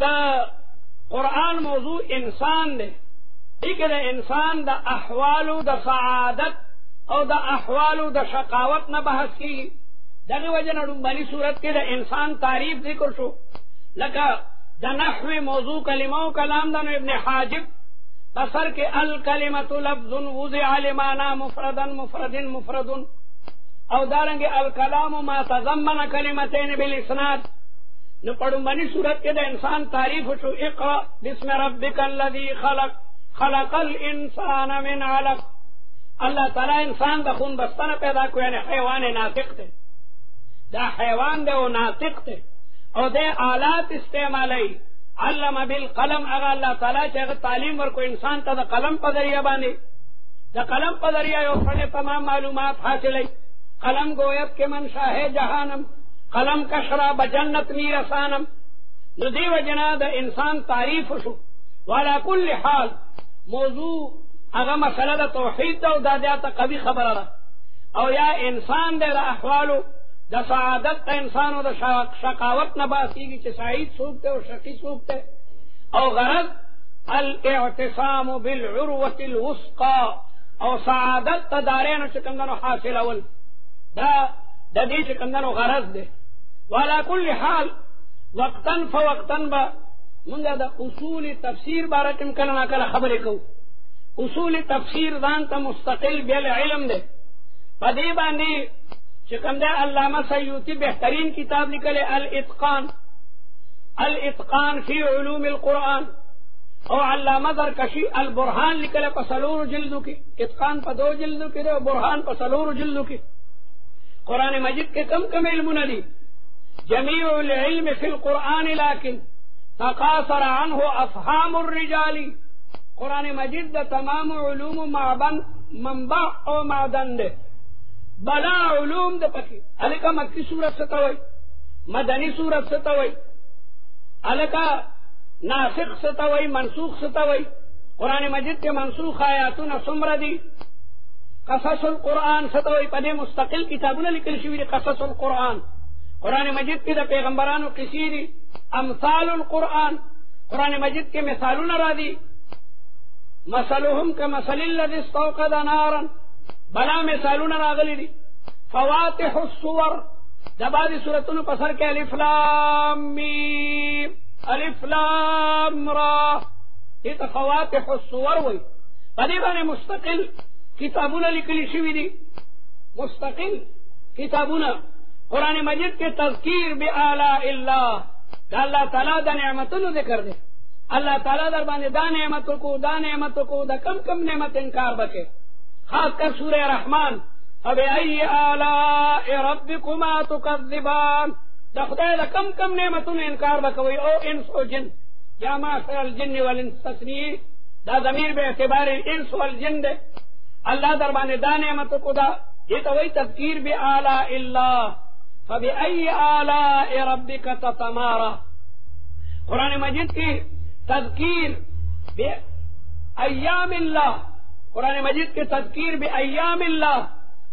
دا قرآن موضوع انسان دے ایک دا انسان دا احوالو دا سعادت او دا احوالو دا شقاوت نہ بحث کی دغه وجہ نړمبني صورت کې د انسان تعریف ذکر شو لکه د نحو موضوع کلمه او کلام د ابن حاجب بصر کې الکلمه لفظ وضع لمعنى مفرد او دارنګ الکلام ما تضمن کلمتين بالاسناد نو پړمبني صورت کې د انسان تعریف شو اقرأ بسم ربک الذی خلق الانسان من علق اللہ تعالی انسان د خون بستنه پیدا کوي یعنی حیوان ناطق ته دا حیوان دے و ناطق تے او دے آلات استعمالی علم بالقلم اگا اللہ تعالیٰ چاہے تعلیم ورکو انسان تا دا قلم پا ذریعہ باندے دا قلم پا ذریعہ یو فرنے تمام معلومات حاصلی قلم گویت کے منشا ہے جہانم قلم کشرا بجنت میرسانم نو دی وجنا دا انسان تعریف شو والا کل حال موضوع اگا مسئلہ دا توحید دا دا دیاتا قوی خبر دا او یا انسان دے دا احوالو دا سعادت تا انسانو دا شقاوت نباسیگی چه سعید سوکتے و شقی سوکتے او غرض الاعتصام بالعروة الوسقى او سعادت تا دارینو چکندنو حاصل اول دا دی چکندنو غرض دے والا کل حال وقتن فوقتن با منگا دا اصول تفسیر بارکم کلنا کل خبر کو. اصول تفسیر ځان ته مستقل بیل علم دے. پدی باندې چې کوم دا علامہ سیوطی بهترین کتاب لیکل الاتقان، الاتقان فی علوم القرآن، او علامہ زرکشی البرهان لیکل په څلورو جلدو کې، اتقان په 2 جلدو کې او برهان په 4 جلدو کې. قرآن مجید کے کم علمون دی. جميع العلم في القرآن لكن تقاصر عنه افهام الرجال. قرآن مجید دا تمام علوم منبع او معدن دے. بلا علوم دا پکی الکا مکی صورت ستوئی، مدنی صورت ستوئی، الکا ناسخ ستوئی، منسوخ ستوئی. قرآن مجید کے منسوخ آیاتون سمر دی. قصص القرآن ستوئی پدے مستقل کتابونه لیکل شوی دی. قصص القرآن قرآن مجید کی دا پیغمبرانو قصی دی. امثال القرآن قرآن مجید کے مثالون را دی. مثلهم كمثل الذي استوقد نارا بلا مثالون راغلی دی. فواتح الصور دا بعض سورتونو پسر کے الف لام میم الف لام را دیتا فواتح الصور وی. پدی بانے مستقل کتابونه لیکلی شوی دی. مستقل کتابونه قرآن مجید کے تذکیر بآلاء اللہ دا اللہ تعالی دا نعمتونو ذکر دے. اللہ تعالی در باندې دا نعمتوں کو دا کم نعمت انکار بکے. خاص کر سورہ رحمان فبأي آلاء ربكما تكذبان دا خدای دا کم نعمتوں انکار بکوی. او انس و جن یا معاشر الجن والانس تسنیه دا ضمیر بے اعتبار انس والجن دے. اللہ در باندې دا نعمتوں کو دا یہ تو وہی تذکیر بآلاء اللہ. فبأي آلاء ربك تتمارى. قرآن مجید کی تذکیر بأیام اللہ، قرآن مجید کے تذکیر بأیام اللہ.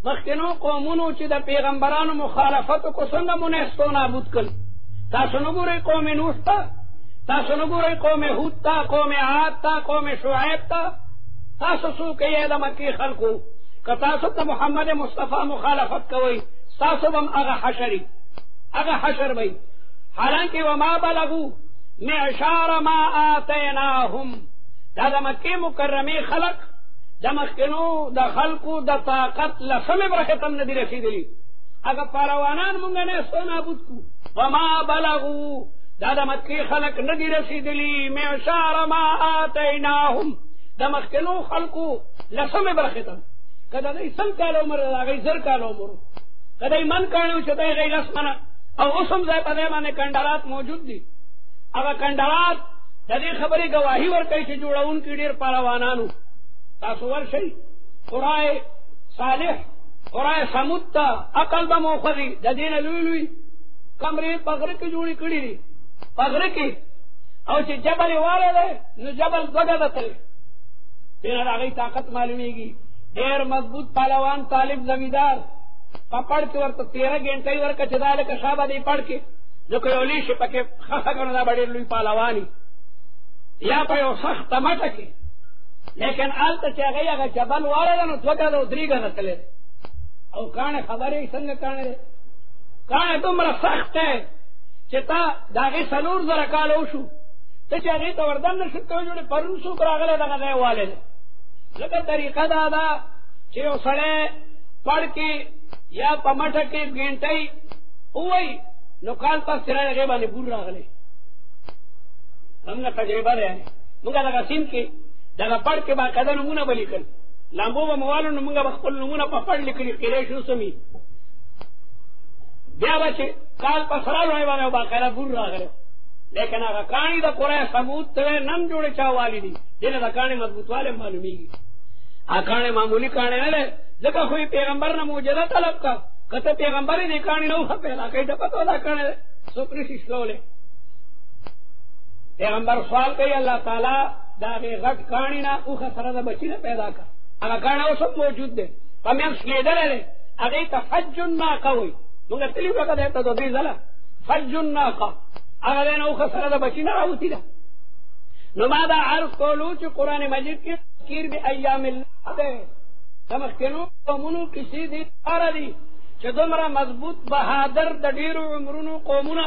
مخکنو قومونو چې د پیغمبرانو مخالفتو کو څنګه منستو نابود کړ. تاسو نګورئ قوم نوح تا، تاسو نګورئ قوم هود تا، قوم عاد تا، قوم شعیب تا. تاسو څوک یې د مکی خلقو که تاسو ته محمد مصطفی مخالفت کوئ تاسو هم هغه حشر وي. حالانکه وما بلغو معشار ما آتیناهم دا د مکې مکرمه خلق د مخکنو د خلقو د طاقت لسمه برکتم ندی رسیدلی. اگر پاروانان مونږ نه سو نابود کو. وما بلغو دا د مکې خلق ندی رسیدلی معشار ما آتیناهم د مخکنو خلقو لسمه برکتم. کدا دې سل کال عمر راغی زر کال عمر کدی من کانو چې دای غی لسمنه او اوسم ځای په دې باندې کندرات موجود دي. هغه کندرات د دې خبرې گواهی ورکوي چې جوړون کې ډیر پهلوانانو. تاسو ورشئ قرآن صالح قرآن ثمود ته عقل به موخذي د دې نه لوی کمرې په غره کې جوړې کړې دي. په غره کې او چې جبل واله ده نو جبل دوګه ده تل دې هغه طاقت معلومیږي. ډیر مضبوط پهلوان طالب زمیدار پپړ کې ورته 13 غنټې ورکه چې داله که شابه دی پړ کې جو کولی شي پکې خاصه کنه دا ډېر لوی پهلوانی یا په یو سخت مټه کې. لیکن آلته چې هغه جبل واله نو دوګه ده درېګه ده تللی او کانه خبرې څنګه کانه کانه دومره سخت دی چې تا د هغې 4,000 کاله وشو ته چې هغې ته وردن نه شو کولی جوړې پرون څوک راغلی دغه ځای والی دی. لکه طریقه دا ده چې یو سړی پړ کې یا په مټه کې ګنټۍ ووایي نو کال پس سره هغې باندې بور راغلی. همغه تجربه ده. موږ دغه سیند کې دغه پړ کې باقاعده نومونه به لیکل. لامبو به موالو نو موږ به خپل نومونه په پړ لیکلي قیدی شو سمي. بیا به چې کال پس راغلی باندې باقاعده بور راغلی. لیکن هغه کاڼي د قرآن ثمود ته نن جوړې چا والی دي. دې نه د کاڼي مضبوطوالی معلومیږي. هغه کاڼی معمولي کاڼی نه دی. ځکه خو یې پیغمبر نه معجزه طلب کا. که ته پیغمبر یې دې کاڼي نه وښه پیدا کوي ته پته دا کاڼی دی څوک نشي شلولی. پیغمبر سوال کوي الله تعالی د هغې غټ کاڼي نه اوښه سره د بچي نه پیدا کړه. هغه کاڼی اوس هم موجود دی په منځ لوېدلی دی. هغې ته فج الناقه وایي. مونږ تلي وو که دی ته 2 ځله فج الناقه هغه دی نه اوښه سره د بچي نه راوتي ده. نو ما دا عرض کولو چې قرآن مجید کې تذکیر بایام الله دی. د مخکنو قومونو کیسې دې لپاره دي چې دومره مضبوط بهادر د ډېرو عمرونو قومونه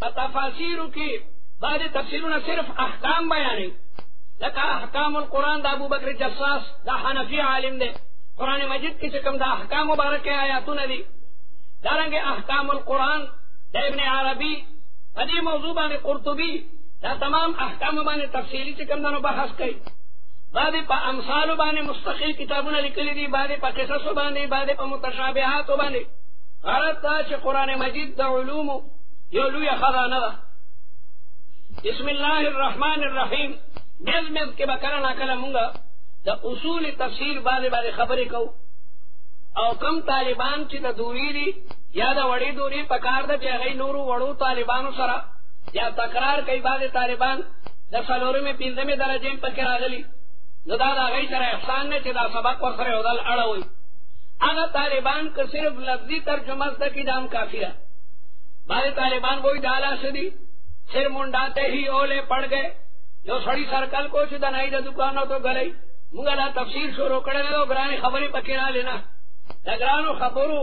تفاسیر کی بعض تفسیرونه صرف احکام بیانوي، لکه احکام القرآن د ابو بکر جساس دا حنفی عالم دی، قرآن مجید کې چې کوم د احکام مبارکه آیاتونه دي، دارنګه احکام القرآن د ابن عربی په دې موضوع باندې قرطبی دا تمام احکام باندې تفصیلی چې کوم دنو بحث کوي. بعضې په امثالو باندې مستقل کتابونه لیکلي دي، بعضې په قصصو باندې، بعضې په متشابهاتو باندې. غرض دا چې قرآن مجید د علومو یو لویه خزانه ده. بسم الله الرحمن الرحیم میز کې به کله ناکله مونږ د اصول تفسیر بعضې خبرې کوو، او کم طالبان چې د دوري دي یا د وړې دوري په کار ده چې هغوی نورو وړو طالبانو سره یا تکرار کوي. بعضې طالبان د څلورمې پنځمې درجې پکې راغلي، نو دا د هغوی سره احسان نه چې دا سبق ورسره یو ځل اړوئ. هغه طالبان که صرف لفظي ترجمه زده کړي دا هم کافي ده. بعضې طالبان وایي دا لاس دي سر منڈاتے ہی اولے پڑ گئے، جو سڑی سرکل کو چې د نائی د دکانو تو گلئی مونږ دا تفسیر شروع کړی دی، ګرانې خبرې پکې را لینا. د ګرانو خبرو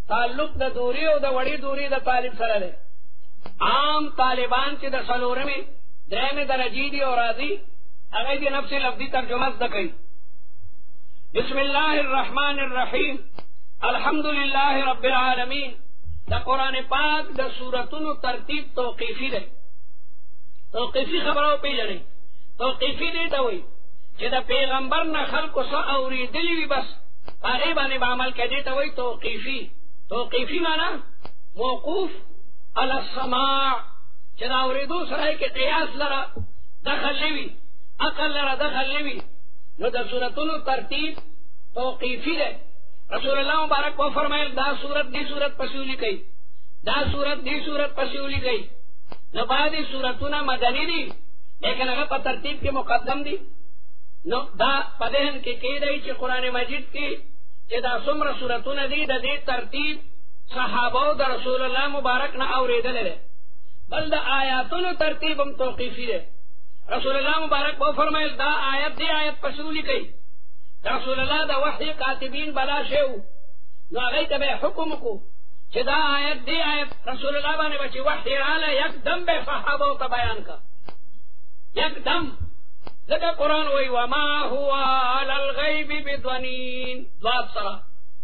تعلق د دوري او د وړې دوري د طالب سره دی. عام طالبان چې د څلورمې درېمې درجې دي او راځي هغوی د نفس لفظي ترجمه زده کوي. بسم الله الرحمن الرحیم الحمد لله رب العالمین. د قرآن پاک د سورتونو ترتیب توقیفي دی. توقیفي خبره وپېژنئ. توقیفي دې ته وایي چې د پیغمبر نه خلکو څه اورېدلي وي بس په هغې باندې به عمل کوي. دې ته وایي توقیفي. توقیفي معنا موقوف علی السماع، چې د اورېدو سره یې کې قیاس لره دخل نه وي، عقل لره دخل نه وي. نو د سورتونو ترتیب توقیفي دی. رسول الله مبارک کو فرمایل دا صورت دی صورت پسې ولیکئ، دا صورت دی صورت پسې ولیکئ. نو بعضې صورتونه مدني دي لیکن هغه په ترتیب کې مقدم دي. نو دا په ذهن کې کېدی چې قرآن مجید کې چې دا څومره صورتونه دي د دې ترتیب صحابو د رسول الله مبارک نه اورېدلی دی. بل د آیاتونو ترتیب هم توقیفي دی. رسول الله مبارک کو فرمایل دا آیت دی آیت پسې ولیکئ. رسول الله د وحی کاتبین بلا شیو، نو هغوی ته به حکم وکړو چې دا آیت دی آیت رسول الله باندې به چې وحی راله یکدم به صحابو ته بیان کا، یکدم. ځکه قرآن وایي وما هو علی الغیب بضنین، ضاد سره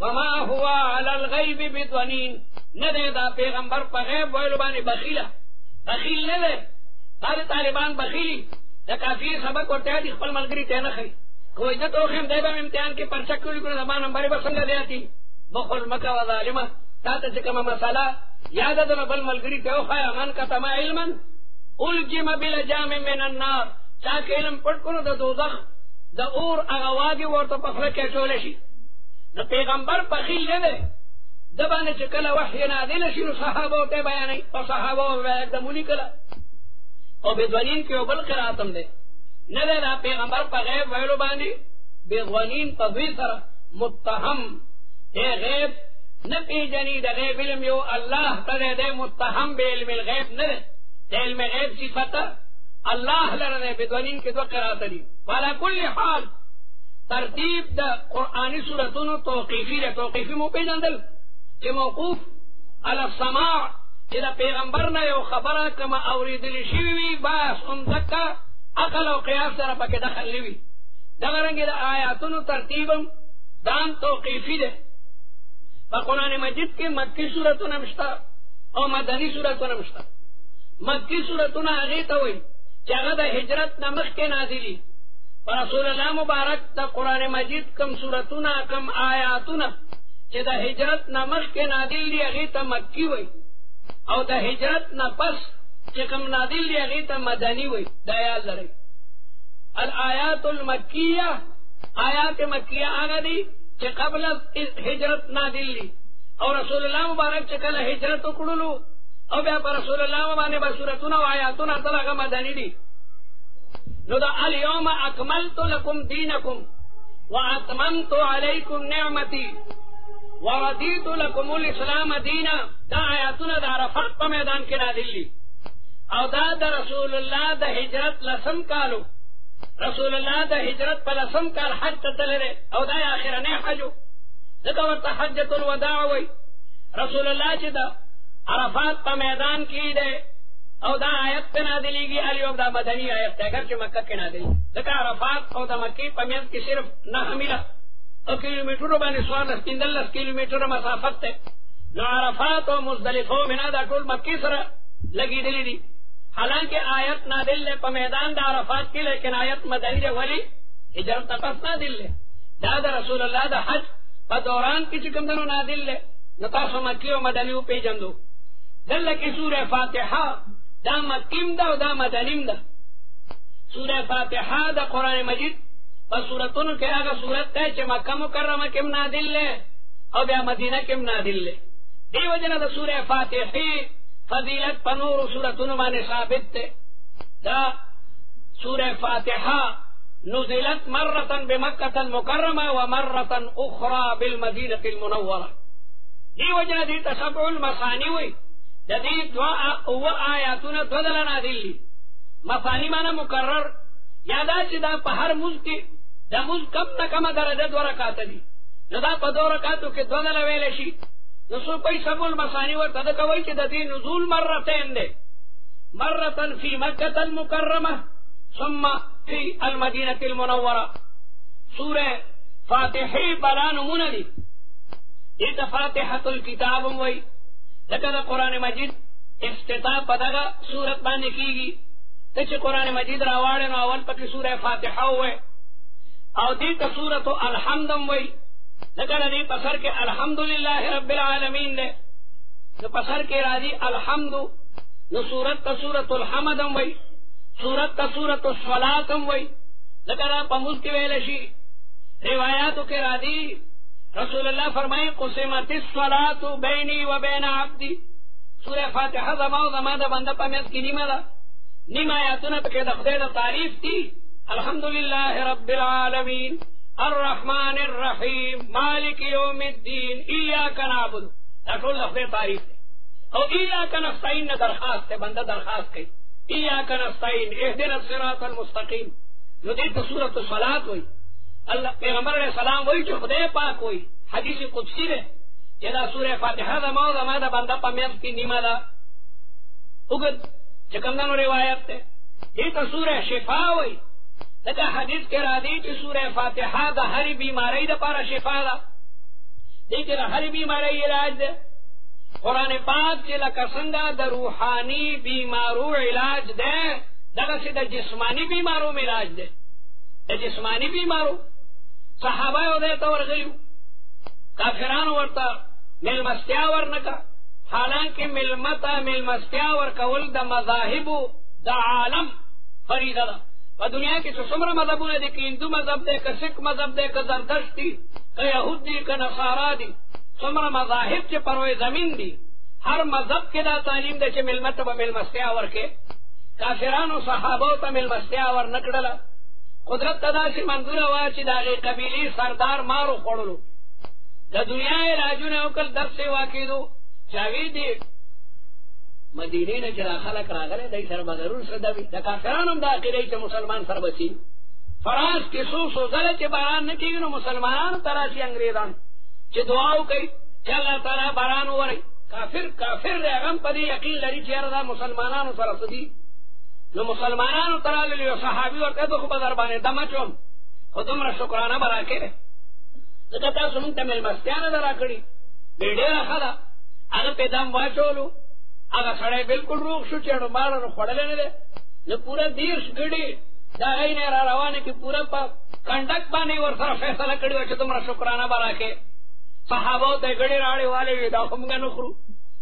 وما هو علی الغیب بضنین. نه دی دا پیغمبر په غیب ویلو باندې بخیله، بخیل نه دی. بعضې طالبان بخیلي د کافي سبق ورته دي خپل ملګري ته نه ښیي. کوئی د توخیم دی به امتحان کې پرچه کړي کړو زما نمبرې به څنګه دیاتي. بخل مکه و ظالمه، تا ته چې کومه مسله یاده ده نو بل ملګري ته وښایه. من کتم علما الجم بلجام من النار، چا که علم پټ کړو د دوزخ د اور هغه واګې ورته په خوله کې اچولی شي. نو پیغمبر بخیل نه دی. ده باندې چې کله وحی نازله شي نو صحابو ته بیانوي، او صحابو به یکدم ولیکله. او بضنین کې یو بل قرات هم دی. نه دی دا پیغمبر په غیب ویلو باندې بغوانین په دوی سره متهم دی. غیب نه پیژني، د غیب علم یو الله ته دی. متهم به علم الغیب نه دی، د علم غیب صفته الله لره دی. بغوانین کې دوه قرات دي. وعلى کل حال ترتیب د قرآني سورتونو توقیفي دی. توقیفي مو پیژندل چې موقوف علی السماع، چې د پیغمبر نه یو خبره کومه اورېدلې شوې وي بس همدکه عقل او قیاس سره پکې دخل نه وي. دغه رنګې د آیاتونو ترتیب هم دام توقیفي دی. په قرآن مجید کې مکي صورتونه هم شته او مدني صورتونه هم شته. مکي صورتونه هغې ته وایي چې هغه د هجرت نه مخکې نازلي. په رسول الله مبارک د قرآن مجید کم صورتونه کم آیاتونه چې د هجرت نه مخکې نازل دي هغې ته مکي وایي، او د هجرت نه پس چې کوم نازل دی هغې ته مدني وایي. دا یاد لرئ. الآیات المکیه، آیات مکیه هغه دي چې قبل هجرت نازل دي، او رسول الله مبارک چې کله هجرت وکړلو او بیا په رسول الله باندې به صورتونه او آیاتونه تل هغه مدني دي. نو دا الیوم اکملت لکم دینکم واتممت علیکم نعمتی ورضیت لکم الاسلام دینا، دا آیاتونه د عرفات په میدان کې نازل دي. او دا د رسول الله د هجرت لسم کالو، رسول الله د هجرت په لسم کال حج ته تللی دی، او دا یې اخرنی حج و. ځکه ورته حجة الوداع وایي. رسول الله چې د عرفات په میدان کې ده او دا آیت په نازلېږي الیوب دا مدني آیت ده اگر چې مکه کې نازلېږي ځکه عرفات او د مکې په منځ کې صرف 9 میله او کیلومترو باندې 14 کیلومتره مسافت ده نو عرفات او مزدلفه او منا دا ټول مکې سره لګېدلي دي حالانکه آیت نازل ده په میدان د عرفات کې لیکن آیت مدني ده ولی هجرت تپس نازل ده دا د رسول الله د حج په دوران کې چې کوم دنو نازل ده نو تاسو مکې او مدني وپېژندو دلته کې سوره فاتحه دا مکیم ده او دا مدنیم ده سوره فاتحه د قرآن مجید په سورتونو کې هغه سورت ده چې مکه مکرمه کې نازل ده او بیا مدینه کې نازل ده دی وجنه د سوره فاتحه فضیلت په نورو سورتونو باندې ثابت ده دا سوره فاتحه نزلت مرة بمكة المكرمة ومرة أخرى بالمدينة المنورة دی وجنه دی تسبع المثاني وي د دې او آیاتونه بدل نازل دي مثاني معنی مکرر یادا چې دا په هر ملک کې د ملک کم نه کم درجه 2 رکعات دي نو دا په 2 رکعاتو کې بدل ویل شي نو څو په سبع المثاني ورته دا کوي چې د دې نزول مرتين دي مرة في مكة المكرمة ثم في المدينة المنورة سورة فاتحه بلا نمونه دي دې فاتحة الكتاب وي لکه د قرآن مجید افتتاح په دغه صورت باندې کیږي ته چې قرآن مجید راواړې نو اول پکې سوره فاتحه ووایي او دې ته سورت الحمد هم وایي لکه د دې په سر کې الحمدلله رب العالمین دی نو په سر کې راځي الحمد نو سورت ته سورت الحمد هم وایي سورت ته سورت الصلات هم وایي لکه دا په ملک کې ویل شي روایاتو کې راځي رسول الله فرمائے قسمت الصلاة بینی و بین عبدی سورہ فاتحہ زما دا بندہ پا میز کی نیمہ دا نیمہ آیاتنا پکے دا خدای دا تعریف تی الحمدللہ رب العالمین الرحمن الرحیم مالک یوم الدین ایاک نعبد دا کل دا خدای تعریف تی او ایاک نستعین درخواست تی بندہ درخواست کی ایاک نستعین اهدنا الصراط المستقیم نو دیتا سورة الصلاة ہوئی اللہ پیغمبر علیہ السلام وہی جو خدای پاک ہوئی حدیث قدسی ہے کہ دا سورہ فاتحہ دا موضوع دا بندہ پا میز کی نیمہ دا اگد چکمدنو روایت تے یہ تا سورہ شفا ہوئی لکہ حدیث کے رادی چی سورہ فاتحہ دا ہری بیماری دا پارا شفا دا دیکھ دا ہری بیماری علاج دے قرآن پاک چی لکہ سنگا دا روحانی بیمارو علاج دے دا سی دا جسمانی بیمارو علاج دے دا جسمانی بیمارو صحابہ او دیتا ورغیو کافرانو ورطا ملمستیا ورنکا حالانکہ ملمتا ملمستیا ورکول دا مذاہبو دا عالم فریدہ دا و دنیا کی سمر مذہبوں دی کہ ہندو مذہب دے کہ سکھ مذہب دے کہ زردشت دی کہ یہود دی کہ نصارا دی سمر مذاہب چے پروئے زمین دی ہر مذہب کے دا تعلیم دے چے ملمتا و ملمستیا ورکے کافرانو صحابو تا ملمستیا ورنکڑلا قدرت تدا سی منظور ہوا چی داغی قبیلی سردار مارو خوڑلو دا دنیا راجون اوکل درس سے واقع دو چاوی دی مدینی نے چلا خلق راغلے دای سر بغرور صدوی دا کافرانم دا عقیدی چی مسلمان سر بسی فراز کی سو زل چی باران نکی گنو مسلمانان تراشی انگریزان چی دعاو کئی چی اللہ تعالی بارانو وری کافر ریغم پدی یقین لری چی اردا مسلمانانو سر صدی نو مسلمانانو ترال لیو صحابی ورکا تو خوب دربانے دمچوم خود امرا شکرانہ برا کے رہے لکتا سمونگتا ملمستیانا درا کری بیڑی رکھا دا اگا پیدام واچولو اگا سڑے بالکل روغ شو چیڑو مارا رو خوڑلے دے نو پورا دیرش گڑی دا غی نیرا روانے کی پورا پا کنڈک بانی ور سر فیصلہ کری وچا تمرا شکرانہ برا کے صحاباو تے گڑی راڑی والے دا خمگا نخرو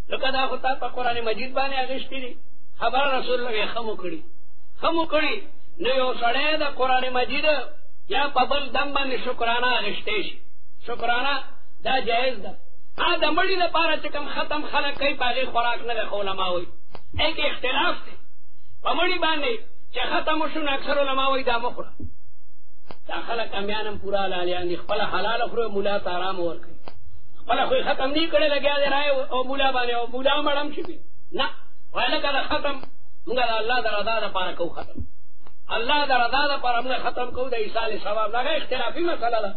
لکتا دا خطا پا قرآن مجید بانے اگشتی دی خبر رسول اللہ خمو کڑی نو یو سڑے دا قرآن مجید یا پبل دم باندې شکرانہ اغشتے شي شکرانہ دا جائز دا دا مڑی دا پارا چکم ختم خلق کئی پاگی خوراک نہ علماء ہوئی ایک اختلاف تے پا مڑی باندے چا ختم شن اکثر علماء ہوئی دا مخورا دا خلق امیانم پورا لالیان دی خپلا حلال اخرو مولا تارام ورکی خپلا خوی ختم نہیں کڑے لگیا دے رائے او مولا باندے او مولا مڑم شی بھی نا ویلکا دا ختم منگا دا اللہ دا رضا دا پارا کو ختم اللہ دا رضا دا پارا منگا ختم کو دا عیسال ثواب لگا اختلافی مسئلہ دا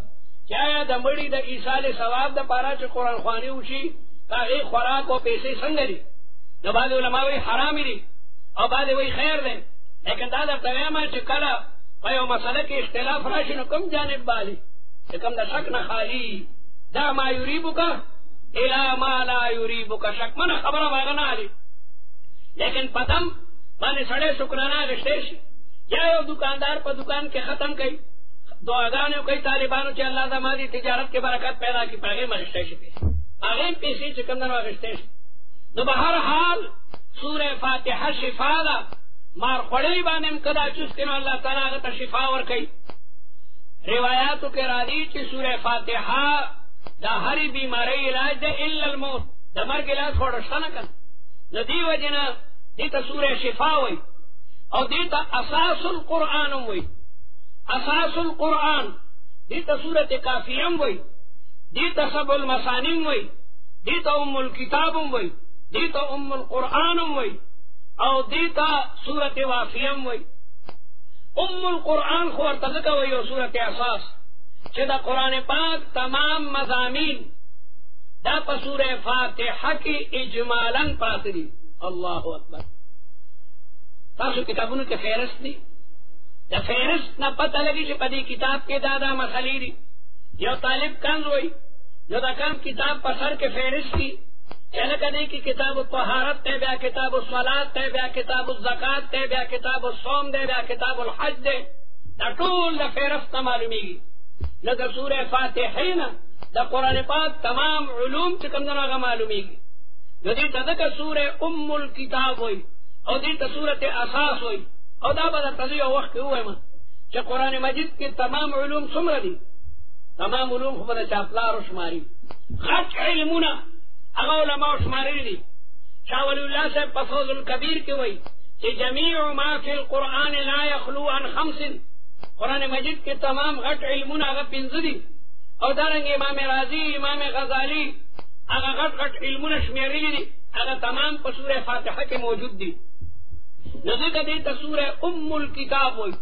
چاہیا دا مڑی دا عیسال ثواب دا پارا چا قرآن خوانی اوشی تاغی خوراک و پیسے سنگ دی نو بعض علماء وی حرام دي او بعض وی خیر دي، لیکن دا درته وایم چې کله په یو مسله کې اختلاف راشي نو کوم جانب بالي چې کوم د شک نه خالي، دا ما یریبک الی ما لا یریبک، شک منه خبره باغ نه علي. لیکن پدم باندې سړی شکرانه غشته شي، یا یو دکاندار په دکان کې ختم کوي دعاګانې کوي طالبانو چې الله د مادي تجارت کې برکت پیدا کړي، پاغه مرشته شي هغه پیسې چې کوم نه غشته شي. نو به هر حال سوره فاتحه شفا ده، مار خړې باندې کدا چوس کینو الله تعالی هغه ته شفا ورکړي. روایاتو کې راځي چې سوره فاتحه دا هر بیماری علاج ده الا الموت، د مرګ علاج خورشته نه کړ. نو دی وجنه دې ته سوره شفا وای او دې ته اساس القرآن وای، اساس القرآن دې ته سوره کافیه وای، دې ته سبع المثانی وای، دې ته ام الكتاب وای، دې ته ام القرآن وای او دې ته سوره واقعه وای. ام القرآن خو ورته ځکه وای او سوره اساس چې دا قرآن پاک تمام مضامین دا په سوره فاتحه کې اجمالاً پاتې دي. الله اکبر. تاسو کتابونو کې فهرست دي، دا فهرست نه پته لګي چې په دې کتاب کې دا مسلې دي. یو طالب کنز وای نو دا کم کتاب په سر کې فهرست دي، چله کدی کی کتاب الطهارت تے، بیا کتاب الصلاۃ تے، بیا کتاب الزکات تے، بیا کتاب الصوم تے، بیا کتاب الحج تے، دا ټول د فهرست معلومیږي. نو د سوره فاتحه نه د قران پاک تمام علوم چې کوم نه معلومیږي. نو دې ته د سوره ام الكتاب وای او دې ته سوره اساس وای. او دا به تاسو یو وخت وایم چې قران مجید کې تمام علوم څومره دي، تمام علوم خو به چاپلار شماري، غټ علمونه هغه علماء شماري دي. شاه ولی الله صاحب په فوز الکبیر کې وایي چې جميع ما فی القرآن لا یخلو عن خمس، قرآن مجید کې تمام غټ علمونه هغه پنځه دي. او دارنګ امام رازی، امام غزالی هغه غټ غټ علمونه شمیرلي دي، هغه تمام په سوره فاتحه کې موجود دي. نو ځکه دې ته سوره ام الکتاب وایي.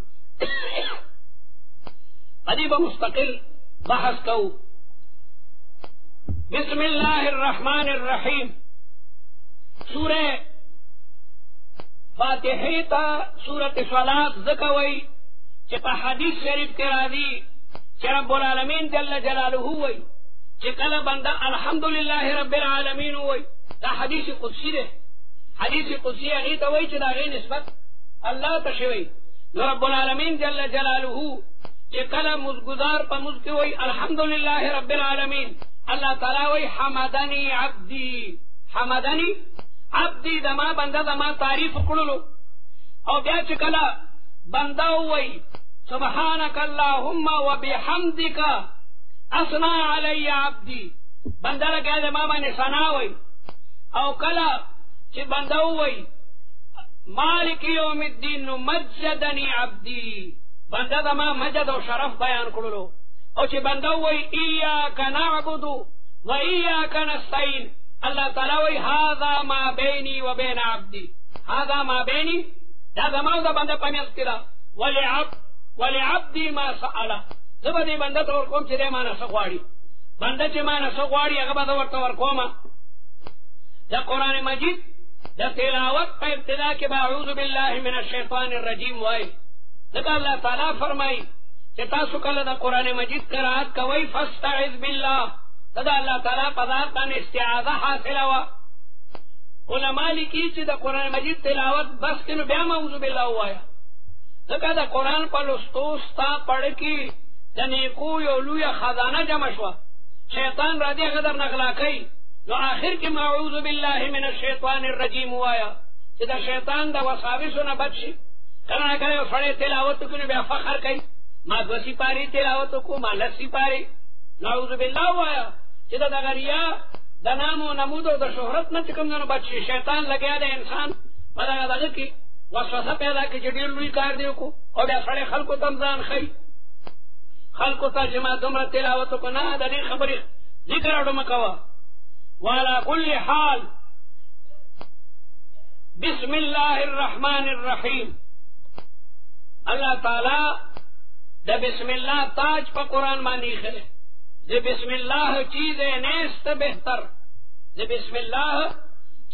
پدې به مستقل بحث کوو. بسم الله الرحمن الرحیم. سورہ فاتحه تا سورۃ صلات زکوي چې په حدیث شریف کې راځي چې رب العالمین جل جلاله وایي چې کله بنده الحمدلله رب العالمین وایي، دا حدیث قدسی ده. حدیث قدسی هغه ته وایي چې دا غي نسبت الله ته شوی. نو رب العالمین جل جلاله چې کله مزګزار په مزګ وایي الحمدلله رب العالمین، اللہ تعالی وی حمدنی عبدی، حمدنی عبدی دما بندہ دما تعریف کړلو. او بیا چې کله بنده وی سبحانك اللهم وبحمدك اثنى علی عبدی، بنده لکه دما باندې ثنا وی. او کله چې بنده وی مالک یوم الدین مجدنی عبدی، بنده دما مجد او شرف بیان کړلو. او چې بنده وای ایاک نعبد و ایاک نستعین، الله تعالی وای هذا ما بیني و بین عبدی، هذا ما بیني دا زما او د بنده په منځ کې ده، ولعبدی ما سأله، زه به دې بنده ته ورکوم چې دې ما نه څه غواړي، بنده چې ما نه څه غواړي هغه به زه ورته ورکوم. د قرآن مجید د تلاوت په ابتدا کې به اعوذ بالله من الشیطان الرجیم وای. ځکه الله تعالی فرمایي کہ تاسو کله د قرآن مجید قرات کوي فاستعذ بالله، دا الله تعالی په ذات باندې استعاذه حاصله وا. علماء لیکي چې د قرآن مجید تلاوت بس کینو بیا اعوذ بالله وایا. ځکه د قرآن په لوستو ستا پړ کې د نیکو یو لوی خزانه جمع شو، شیطان را دې غدر نغلا کوي. نو آخر کې اعوذ بالله من الشیطان الرجیم وایا چې د شیطان د وساوسو نه بچ شي. کله کله سړی تلاوت کوي بیا فخر کوي ما دو سپاری تلاوت کو ما لس سپاری، نعوذ بالله وایا چې دا غریا د نام او نمود او د شهرت نه کوم نه بچي. شیطان لګیا د انسان په دغه کې وسوسه پیدا کوي چې ډیر لوی کار دی کو او بیا سړی خلکو ته ځان خي، خلکو ته چې ما دومره تلاوت کو نه د دې خبرې ذکر اړه مکوا. وعلى كل حال بسم الله الرحمن الرحیم. الله تعالی د بسم الله تاج په قرآن باندې خله، د بسم الله چیز نیست بهتر، د بسم الله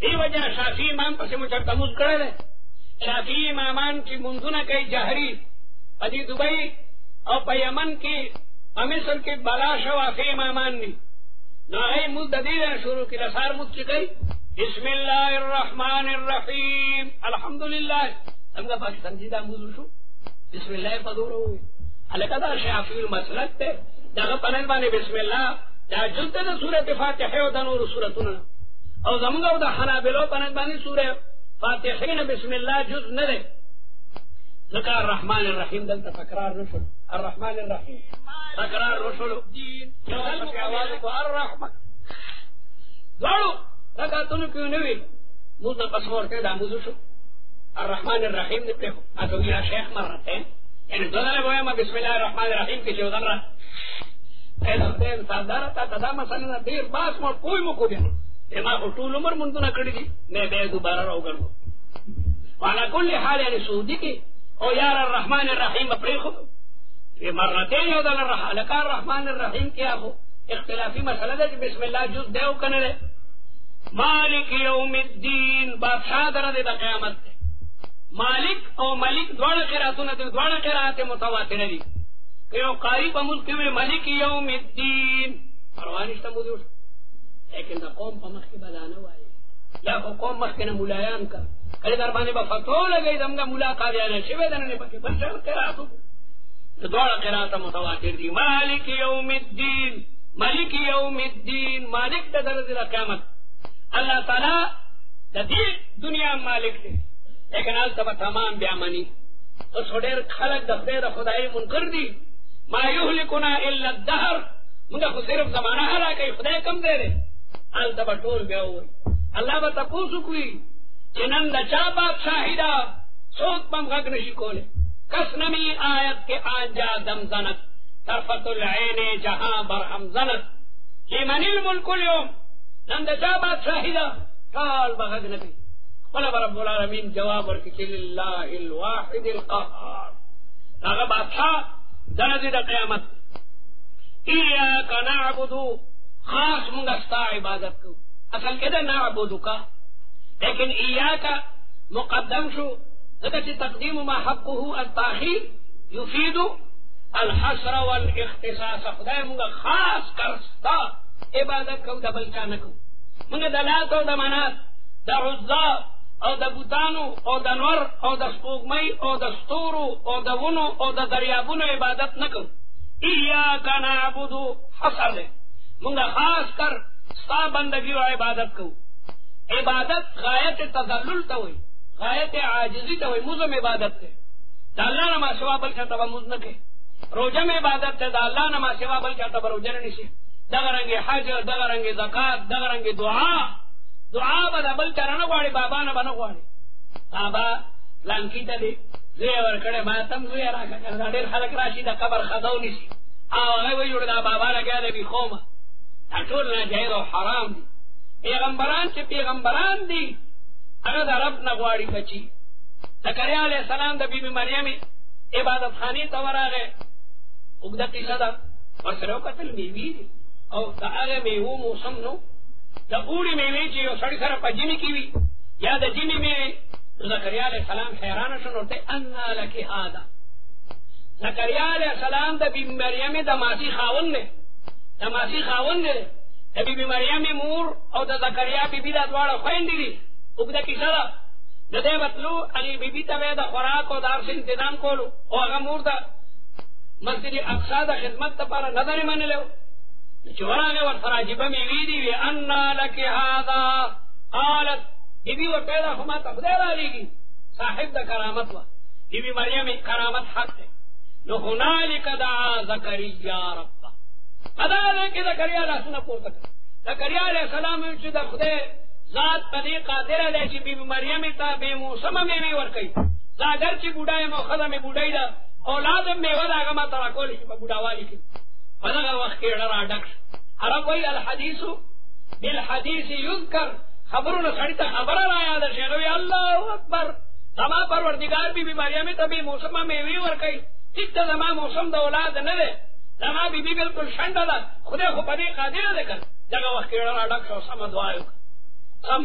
ای وجہ شافی امام پس مچرتا موز کرے دے شافی امامان کی منزونہ کئی جہری پدی دبئی اور پا یمن کی مصر کی بلا شوافی امامان نی نو اے موز ددیدہ شروع کی رسار موز چکئی بسم اللہ الرحمن الرحیم الحمدللہ سمگا پاکستان جیدہ موز شو بسم اللہ پدور ہوئی حلقہ دا شافی المسلک تے دا پنل بانے بسم اللہ دا جلتے دا سورت فاتحہ و دا نور سورتنا او زمگا دا حنابلو پنل بانے سورت فاتحین بسم اللہ جز ندے ذکر الرحمن الرحیم دلتا تکرار نشل الرحمن الرحیم تکرار نشلو آواز کو الرحمن دوڑو لکا تنو کیوں نوی موزنا پسمور کے دا موزو شو الرحمن الرحیم نکتے ہو اتو گیا شیخ مرتين یعنی دولار بویا ما بسم اللہ الرحمن الرحیم کی جو ذرہ ایسا دین سادارتا تدا مسئلہ دیر باس مور کوئی مکو بیا ما کو طول عمر منتنا کڑی دی میں بے دوبارہ رو گرگو وعلا کل حال یعنی سعودی کی او یار الرحمن الرحیم اپنے خود یہ مرتين یو دل لکا الرحمن الرحیم کیا ہو اختلافی مسئلہ دے بسم اللہ جز دیو کنرے مالک یوم الدین بادشاہ درد دا قیامت دے مالک او ملک دوڑ قراتون دے دوڑ قرات متواتر دی کہ او قاری پا ملک میں ملک یوم الدین پروانشتا مدوش لیکن دا قوم پا مخی بدانا وائے یا پا قوم مخی نا ملایان کا کلی در بانے با فتو لگئی دمگا ملا قادیانا شوی دننے پاکی بلشان قراتو دوڑ قرات متواتر دی مالک یوم الدین ملک یوم الدین مالک دا درد دا قیامت اللہ تعالی دا دی دنیا مالک دے لیکن آل تبا تمام بیامنی تو سوڑیر خلق دا خدای دا خدای منکر دی ما یحلکنا الا الدہر منگا خود صرف زمانہ حلا کئی خدای کم دے دے آل تبا ٹول بیاوئی اللہ با تپوسو کوئی چنن دا چا بادشاہی دا سوک پم غگ نشی کولے کس نمی آیت کے آنجا دم زنت طرفت العین جہاں برہم زنت لمن الملک اليوم نن دا چا بادشاہی دا ٹال بغگ نکی قلب رب العالمین جواب ورکی للہ الواحد القہار اگر بادشاہ درد دا قیامت ایاک نعبدو خاص منگستا عبادت کو اصل کدا نعبدو کا لیکن ایاک مقدم شو ذکر تقدیم ما حقه التاخیر یفید الحصر والاختصاص خدای منگا خاص کرستا عبادت کو دبل چانکو منگا دلات و دمانات دا عزا او دا بوتانو او دا نور او دا سپوگمئی او دا ستورو او دا ونو او دا دریابونو عبادت نکو ایاک نعبدو حصر دے منگا خاص کر ستا بندگی و عبادت کو عبادت غایت تذلل تا ہوئی غایت عاجزی تا ہوئی مزم عبادت تے دا اللہ نما سوا بل چاہتا با مز نکے روجم عبادت تے دا اللہ نما سوا بل چاہتا با روجن نسی دغرنگ حج دغرنگ زکاة دغرنگ دعا با دا بل چاہنا گواری بابا نا بنا گواری بابا لانکی تا دی زوی ورکڑے ماتم زوی راکا کرنا دیر خلق راشی دا قبر خدو نسی آغای وی جوڑ دا بابا لگیا دا بی خوما دا طول نا جائر و حرام دی پیغمبران چه پیغمبران دی اگر دا رب نگواری بچی زکریا علیہ السلام دا بی بی مریم عبادت خانی تور آگے اگدہ قصہ دا اور سرو قتل میوی دی او دا آگے میوو موسم نو دا اوڑی میوی چی او سڑی سر پا جمی کیوی یا دا جمی میوی زکریا علیہ السلام حیران شنورتے انا لکی آدا زکریا علیہ السلام دا بی بی مریم دا ماسی خاون نے دا be be Maryam more O the Zakariya be be the دوارا خوین دی اگدہ کسا دا دا دے بطلو علی بی بی تاوی دا خوراک و دار سے انتظام کولو او اگا مور دا مسجد اقصا دا خدمت تا پارا نظر من لیو چورا گے ور فراجبہ میوی دی وی انا لکی هذا قالت بی بی ور پیدا خما تا خدای را لیگی صاحب دا کرامت وا بی بی مریم کرامت حق ہے نو هنالک دعا زکریا ربا ادا دے کہ زکریا اللہ سنا پورتا کر زکریا علیہ السلام چی دا خدای ذات پدی قادر دے چی بی بی مریم تا بے موسم میوی ور کئی زاگر چی بوڑای موخدم بوڑای دا اولادم میوہ دا گما تراکولی چی با بوڑاوالی کی فلغا وقت کے ڈرا ڈکش عرب وی الحدیث بالحدیث یذکر خبرون سڑیتا خبر رایا در شیخوی اللہ اکبر زما پروردگار بی بی مریم تا بی موسم میوی ور کئی ٹک تا زما موسم دا اولاد ندے زما بی بی بالکل شنڈ دا خودے خو پدی قادر دے کر جگہ وقت کے ڈرا ڈکش و سم دعایو سم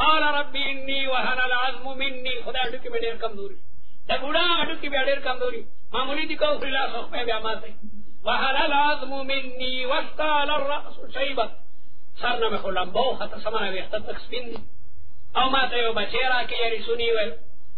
قال ربي إني وهن العظم مني خدا اډو کې ډېر کمزوري دا ګوډا اډو کې ډېر کمزوري معمولی دي کو خلا خو په بیا ماته وهن العظم مني واستال الرأس شيبا سرنا مخ لمبو حتى سمانه وخت تک سپین او ماته یو بچیرا کې یاري سنی ول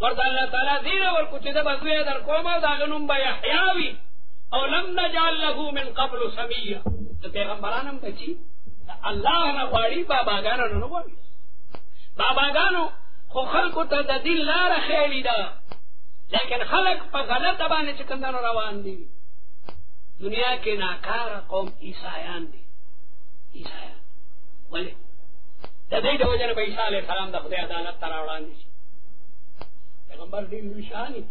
ورته الله تعالی زیره ور کو چې دا بزوی در کومه دا غنوم به یحیاوی او لم نجعل له من قبل سمیا ته پیغمبرانم بچي الله نه غواړي باباګانو نه غواړي باباګانو خو خلکو ته د دین لار خېلی ده لیکن خلک په غلطه باندې چې کندانو روان دي دنیا کې ناکاره قوم عیسایان دي عیسایان ولې د دې د وجه نه عیسی علیه السلام د خدای عدالت ته راوړاندې شي پیغمبر دې لوی شاني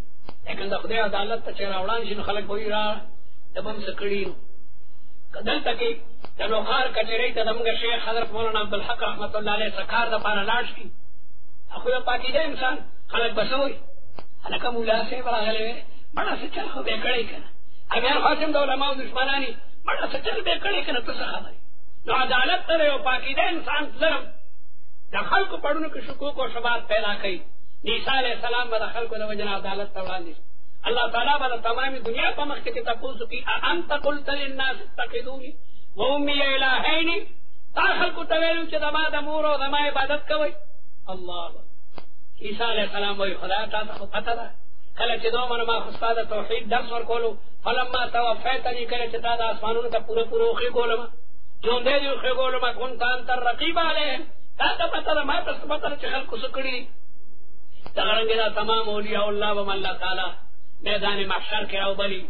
لیکن د خدای عدالت ته چې راوړاندې شي نو خلک وایي را د بم سکړي دلته کې د لوخار کچېرې ته زموږ شیخ حضرت مولانا عبدالحق رحمت الله علیه سکار د پاره لاړ شي خو یو پاکیده انسان خلک بسوي هلکه مولا صاحب راغلی بڑا څه چل خو به کړی کنه امیر خاصم د علماء دشمنانی بڑا څه چل به کړی کنه څه خبره نو عدالت ته یو پاکیده انسان ظلم د خلکو پړونو کې شکوک او شبهات پیدا کړي عیسی علیه السلام به د خلکو د وجه عدالت ته وړاندې الله تعالی به تمامي دنیا په مخ کې تاسو کې انت قلت للناس اتخذوني وامي الهين تا خلکو ته ویلو چې زما د مور او زما عبادت کوي الله عیسی علیه السلام وی خدای تاسو پته ده کله چې دومره ما استاد توحید درس ورکولو فلما توفیتنی کله چې تا د اسمانونو ته پوره خې ګولم جون دې خې ګولم كنت انت الرقیب علیهم تا ته پته ده ما تاسو پته چې خلکو سکړي دا څنګه دا تمام اولیاء الله و الله تعالی میدان محشر کې راو بلی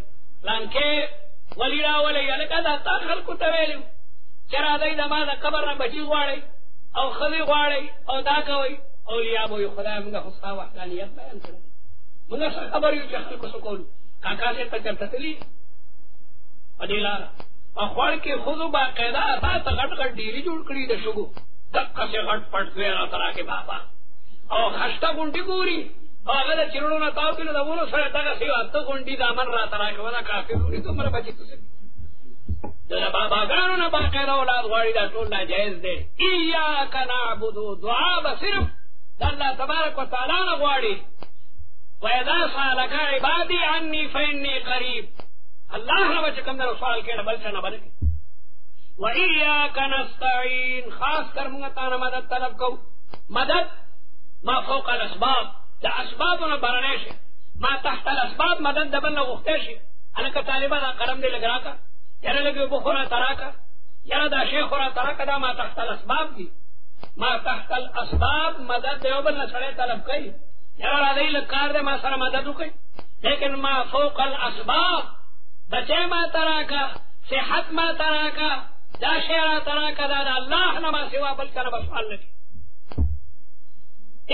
لانکه ولی راولي لکه دا تا خلکو ته ویلو چې را دای د ما د قبر نه بچی غواړي او خلی غواړي او دا کوي اولیاء به خدای موږ خصا وحدانیت بیان کړي موږ خبر یو چې خلکو سکول کاکا سے ته تللی ادیلا اخوان کې خودو باقاعده تاسو غټ غټ ډیری جوړ کړی د شګو دغه څه غټ پټ ویرا ترا کې بابا او خشتا ګونډي ګوري هغه د چیرونو نه تاو کړي د ورو سره دغه سی واته ګونډي دامن را ترا کې ولا کافي ګوري تمره بچی څه دا بابا ګانو نه باقاعده اولاد غواړي دا ټول ناجایز دي ایاک نعبد دعا بصرف الله تبارک وتعالى نه غواړي وَإِذَا سَأَلَكَ عِبَادِي عَنِّي فَإِنِّي قَرِيبٌ الله نه چې کوم در سوال کړه بل څه نه بلکې وَإِيَّاكَ نَسْتَعِينُ خاص کر موږ ته مدد طلب کو مدد ما فوق الاسباب دا اسبابونه برنه شي ما تحت الاسباب مدد دبل غوښته شي الکه طالبان قلم دې لګراکا یاره لګي بخورا تراکا یاره دا شیخ را تراکا دا ما تحت الاسباب دي ما تحت الاسباب مدد دیو بل نه سره طلب کوي یاره را دې لکار دې ما سره مدد وکړي لیکن ما فوق الاسباب بچے ما تراکا صحت ما تراکا دا شیرا تراکا دا اللہ نما سوا بل کر بسوال لگی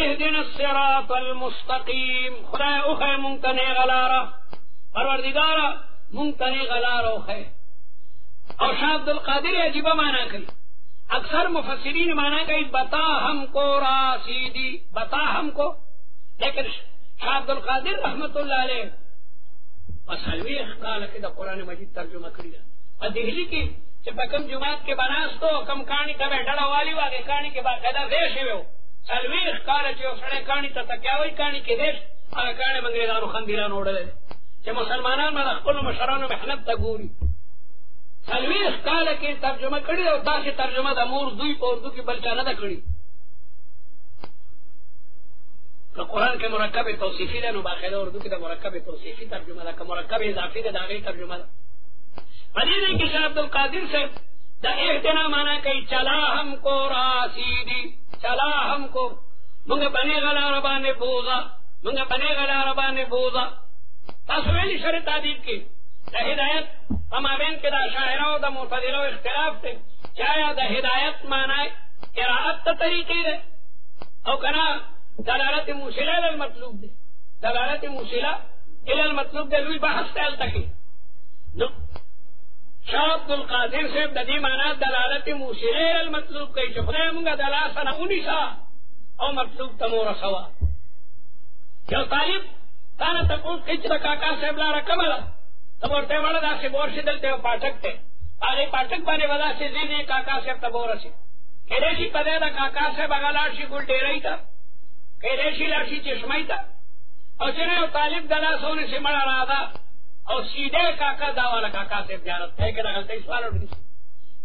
اهدنا الصراط المستقیم خدا اوخے منتنی غلارا پروردگارا منتنی غلارا اوخے اور شاہ عبدالقادر عجیبہ مانا کئی اکثر مفسرین مانا کئی بتا ہم کو راسیدی بتا ہم کو لیکن شاہ عبدالقادر رحمت اللہ علیہ مسلوی اخقال کے دا قرآن مجید ترجمہ کری دا اور دہلی کی چې په کم جماعت کې بناستو کم کانی ته ډډه والی واګه کانی کې باقاعده دیش ویو سلوی ښکار چې سړی کانی ته تکاوي کانی کې دیش هغه کانی منګریدانو خندیرانو وړل چې مسلمانان ما خپل مشرانو محنت ته ګوري سلوی ښکار کې ترجمه کړی او تاسو ترجمه د مور دوی په اردو کې بل چا نه کړی که قرآن کې مرکب توصیفی ده نو باقاعده اردو کې د مرکب توصیفی ترجمه ده که مرکب اضافی ده د هغې ترجمه ده مدینے کی شاہ عبدالقادر سے دا اہتنا مانا کئی چلا ہم کو راسیدی چلا ہم کو منگا بنے غلا ربانے بوزا منگا بنے غلا ربانے بوزا تصویلی شر تعدیب کی دا ہدایت اما بین کے دا شاہرہ و دا معتدلہ و اختلاف تے چاہیا دا ہدایت مانا ہے قراءت تا طریقی دے او کنا دلالت موسیلہ المطلوب دے دلالت موسیلہ المطلوب دے لوی بحث تیل تکی شاہ عبدالقادر صاحب د دې معنا دلالت موسیله المطلوب کوي چې خدای موږ د لاس نه ونیسا او مطلوب ته مور سوا یو طالب تانا تپوس کئی چی دا کاکا صاحب لارا کمالا تب ورطے والا دا سی بورشی دلتے و پاٹک تے آگئی پاٹک بانے ودا سی زیدی کاکا صاحب تا بورسی کیدیشی پدے دا کاکا صاحب اگا لارشی گل ڈیرائی تا کیدیشی لارشی چشمائی تا اور چنے و طالب دلا سونے سے مڑا رہا دا اور سیدھے کاکا دا والا کاکا صاحب جانت ہے کہ دا غلطی سوال اٹھ دیسی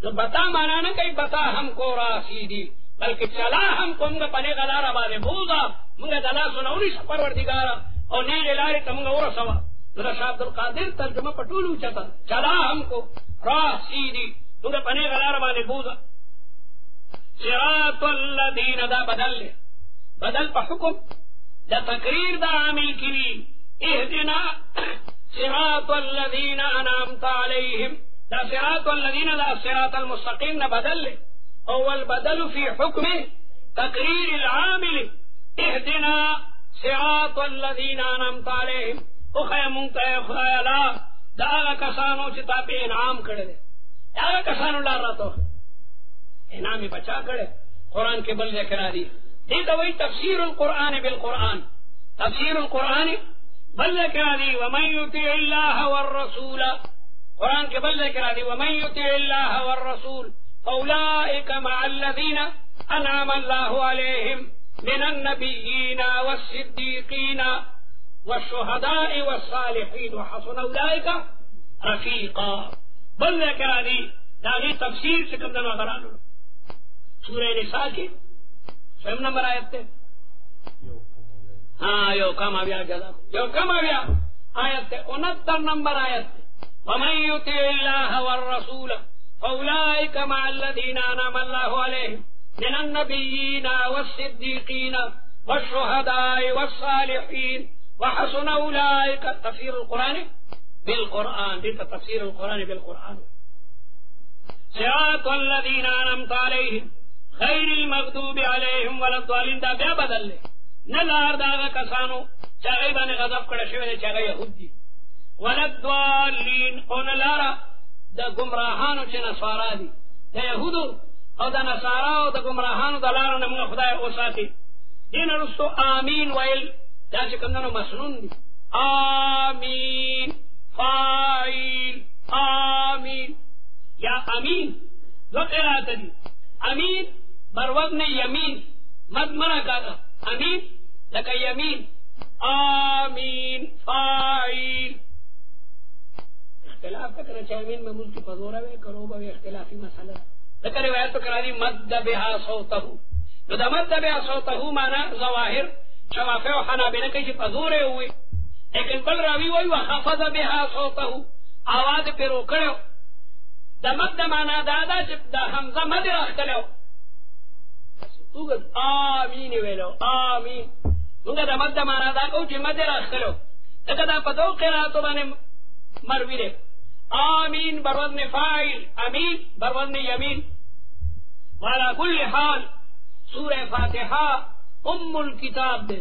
تو بتا مانا نا کئی بتا ہم کو را سیدھی بلکہ چلا ہم کو منگا پنے غلارا بانے بوزا منگا دلا سنوری سپر وردگارا اور نیل لاری تا منگا ورا سوا شاہ عبدالقادر ترجمہ پٹولو چتا چلا ہم کو راہ سیدھی منگا پنے غلارا بانے بوزا صراط الذین دا بدل لے بدل پا حکم دا تقریر دا عامل کیوی اہدنا صراط الذین انعمت علیہم دا صراط الذین دا صراط المستقیم نا بدل لے اول بدل فی حکم تقریر العامل اہدنا صراط الذین انعمت علیہم اخی منتا خیالا دا آغا کسانو چتا پہ انعام کردے آغا کسانو لار رہا تو انعامی بچا کرے قرآن کے بل ذکرہ دی دیتا وہی تفسیر القرآن بالقرآن تفسیر القرآن بل ذکرہ دی ومن یطع اللہ والرسول قرآن کے بل ذکرہ دی ومن یطع اللہ والرسول فاولئک مع الذین انعم اللہ علیہم من النبیین والصدیقین والشہداء والصالحین وحسن اولئک رفیقا بل ذکرہ دی داغی تفسیر سے کم دنو برانو سورہ نساء کی سویم نمبر آیت تے ہاں یو کم آویا جدا یو کم آویا آیت تے 69 نمبر آیت تے ومن یطع اللہ والرسول فاولئک مع الذین انعم اللہ علیہم من النبیین والصدیقین والشہداء والصالحین وحسن اولئک تفسیر القرآن بالقرآن دیتا تفسیر القرآن بالقرآن صراط الذین انعمت علیہم غیر المغضوب علیہم ولا الضالین دا بیا بدل لے نلار داغا کسانو چاگئی بانے غضب کڑا شوئے دے چاگئی یہود دی ولا الضالین او نلارا دا گمراہانو چے نصارا دی دا یہودو او دا نصارا او دا گمراہانو دا لارا نمونگا خدای اوساتی دین رستو آمین ویل دا چکم دنو مسنون دی آمین فائل آمین یا امین دو قرآت دی امین بروزن یمین مد منع کاتا امین لکا یمین آمین فائل اختلاف تکنا چاہ امین میں ملکی پذورا وے کروبا وے اختلافی مسئلہ لکا روایت تو کرا دی مد بها صوتہو نو دا مد بها صوتہو مانا ظواہر شوافع و حنابلہ کئی چی پذورے ہوئے لیکن بل راوی ہوئی وخفض بها صوتہو آواز پہ روکڑے ہو دا مد مانا دادا چپ دا حمزہ مد رختلو توگد آمین ویلو آمین نونگا دا مد مانا دا کو چی مد رختلو لکہ دا پدو قرآتو بانے مروی رے آمین بروزن فائل امین بروزن یمین والا کل حال سورہ فاتحہ ام الکتاب دے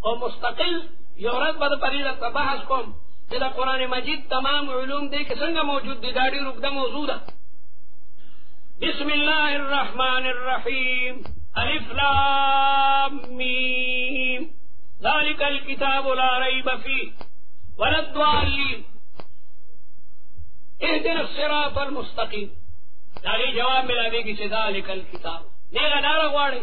اور مستقل یورت بد پریدت بحث کم جدا قرآن مجید تمام علوم دے کے سنگا موجود دی داڑی رکدہ موجود بسم اللہ الرحمن الرحیم الف لام میم ذالک الکتاب لا ریب فیہ ولا الضالین اہدنا الصراط المستقیم داڑی جواب ملا دے گی ذالک الکتاب لیگا نارا گواڑی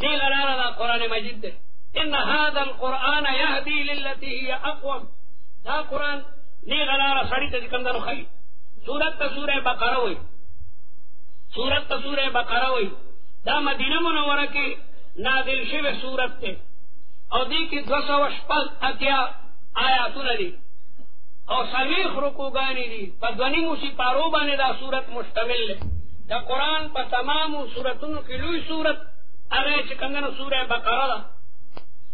لیگا نارا دا قرآن مجید دے ان هذا القرآن يهدي للتي هي اقوم دا قرآن نی غلارا سڑی تا ذکم دنو خی سورت تا سورہ بقرہ ہوئی سورت تا سورہ بقرہ ہوئی دا مدینہ منورہ کی نازل شو سورت تے او دی کی 250 اتیا آیاتو ندی او سلیخ رکوگانی دی پا دونی موسی پارو بانے دا سورت مشتمل لے دا قرآن پا تمام سورتوں کی لوی سورت اگے چکم دنو سورہ بقرہ دا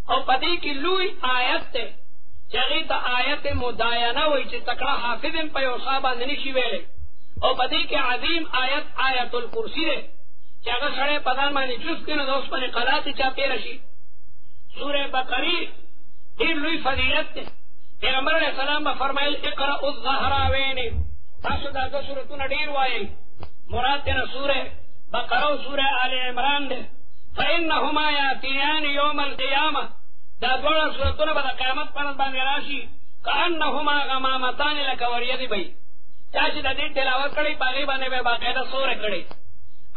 او پا دی کی لوی آیت تے چاگی تا آیت مدایانہ وی چی تکڑا حافظم پا یو صحابہ ننشی ویلے او پدی کے عظیم آیت آیت الکرسی دے چاگا سڑے پدان مانی جس کے ندوس پانی قلاتی چا پیرشی سورہ بقری دیر لوی فضیلت تے پیغمبر علیہ السلام با فرمائل اقرأ الزہراوین تاسو دا دو سورتون دیر وائی مراد تینا سورہ بقرہ و سورہ آل عمران دے فإنہما یاتیان یوم القیامہ دا دوړه سورتونه به د قیامت پر ورځ باندې راشي کأنهما غمامتان لکه وریځې به وي. چا چې د دې تلاوت کړی په هغې باندې به باقاعده سورې کړی.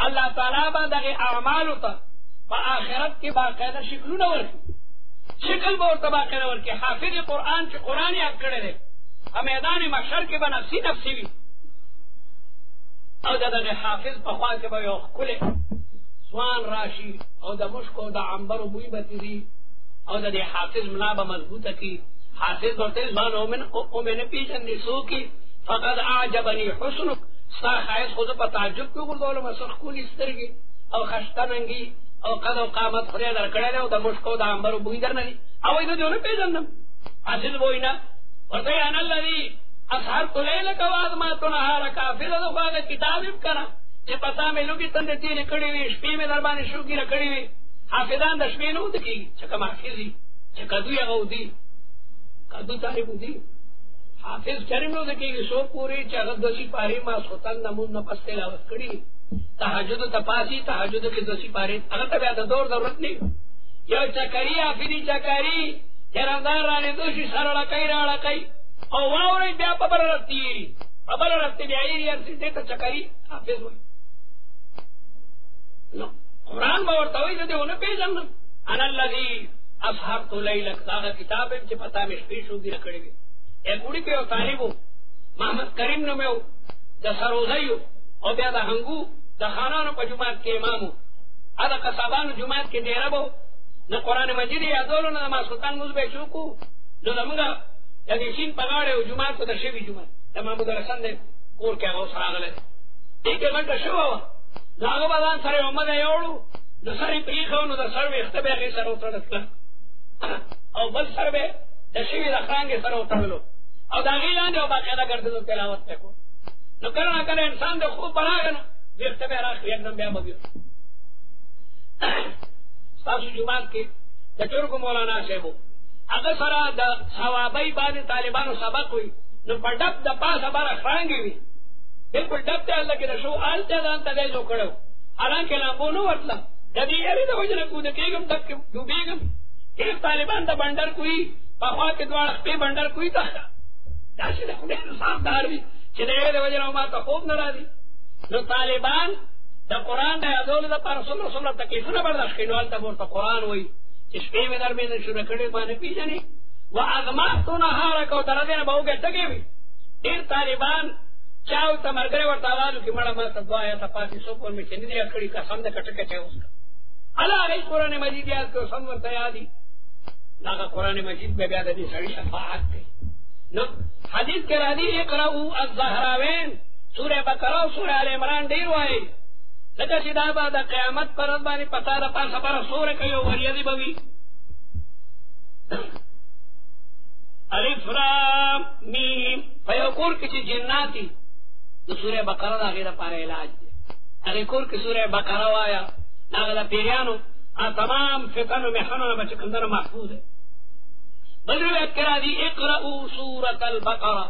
الله تعالی به دغې اعمالو ته په آخرت کې باقاعده شکلونه ورکړي، شکل به ورته باقاعده ورکړي. حافظ قرآن چې قرآن یاد کړی دی په میدان محشر کې به نفسي نفسي وي، او د دغې حافظ په خوا کې به یو ښکلی سوان راشي او د مشکو او د عنبرو بوی به تېري، او د دې حافظ ملا به مضبوطه کړي. حافظ ورته ځوان اومې نه پېژنې څوک فقد اعجبني حسنک، ستا ښایست خو زه په تعجب کې وګرځولم، څه ښکلي سترګې او خشته ننګي او قد او قامت خدای در کړی دی او د مشکو او د عنبرو بوی در نه دي. او وایي زه دې ونه پېژندم. حافظ به وایي نه، ورته انا الذي اسهرت لیلک وادمعت نهارک. حافظ زه خو هغه کتاب یم که نه چې په تا مې لوګې تندې تېرې کړې وي، شپې مې در باندې شوګیره کړې وي. حافظان د شپې نه اوده کېږي چې کوم حافظ وي چې کدو یې هغه ودي کدو طالب ودي. حافظ چرې نه اوده کېږي څو پورې چې هغه دوه سپارې ماسخوتن لمونځ نه پس تلاوت کړي، تهجد ته پاسي، تهجد کې دوه سپارې، هغه ته بیا د دور ضرورت نه وي. یو چکري حافظي چکري چې رمضان رانېدو شي سر اړکۍ راړکۍ او واورئ بیا په بله ورځ تېري، په بله ورځ بیا یې هرڅه دې ته چکري حافظ وایي. نو قرآن به ورته وایي زه دې ونه پېژنم. انا الذي اسهرت لیلک، دا هغه کتاب یم چې په تا مې شپې شوګیره کړې وي. کوړي کې یو طالب و محمد کریم نوم یې و، د سروزی و او بیا د هنګو د خانانو په جومات کې امام و. د قصابانو جومات کې ډېره به و. نو قرآن مجید یې یادولو نه د ماسخوتن لمونځ به یې شروع کړو. نو زمونږ د دې سیند په غاړه یو جومات و، د شوي جومات د محمود الحسن دی کور کې هغه اوس راغلی دی. دې کې غټه شوه وه. نو هغه به ځان سره یو مده یوړو، نو سر یې پرېښه نو د سر ویښته به یې هغې سره وتړل کړه او بل سر به د شوي د خرانګې سره وتړلو او د هغې لاندې او باقاعده ګرځېدو تلاوت به کړو. نو کله نه کله انسان د خوب به راغی نو ویښته به یې راخلي یکدم بیا به وي. ستاسو جومات کې د ټرګو مولانا صاحب هغه سره د ثوابۍ باندې طالبانو سبق وي، نو په ډب د پاسه بره خرانګې وي، بلکل ډب ته هلته کې د شو هلته ځان ته دی جوړ کړی و، حالانکې لامبو نه ورتله. د دې یارې د وجې نه کوده کېږم ډب کې ډوبېږم. ډېر طالبان د بنډر کوي په خوا کې دواړه خپې بنډر کوي ته داسې د خدای انصافدار وي چې د یارې د وجې نه ما ته خوب نه راځي. نو طالبان د قرآن د یادولو دپاره څومره تکلیفونه برداشت کوي. نو هلته به ورته قرآن وایي چې شپې مې در باندې شروع کړې ما نه پېژنې و اغمقت نهارک او تر دې نه به وږی تږی وي. ډېر طالبان چا ورته ملګری ورته اواز وکړي مړه ما ته دوه آیته پاتې څوک ور مې چې نه دي یاد کړي قسم د کټه کټه اوس الله هغې قرآن مجید یاد کړو سم ورته یادي. هغه قرآن مجید به بیا د دې سړي شفاعت کوي. نو حدیث کې راځي اقرأوا الزهراوین، سورې بقره او سورې آل عمران ډېر وایي ځکه چې دا به د قیامت پر ورځ باندې په تا د پاسه بره سورې کوي او وریځې به وي. الف لام میم په یو کور کې چې جنات دي نو سورې بقره د هغې دپاره علاج دی. هغې کور کې سورې بقره وایه د هغه د پیریانو تمام فتن و محنو نه به چې کوم دنه محفوظ دی. بل روایت کې راځي اقرأوا سورة البقره،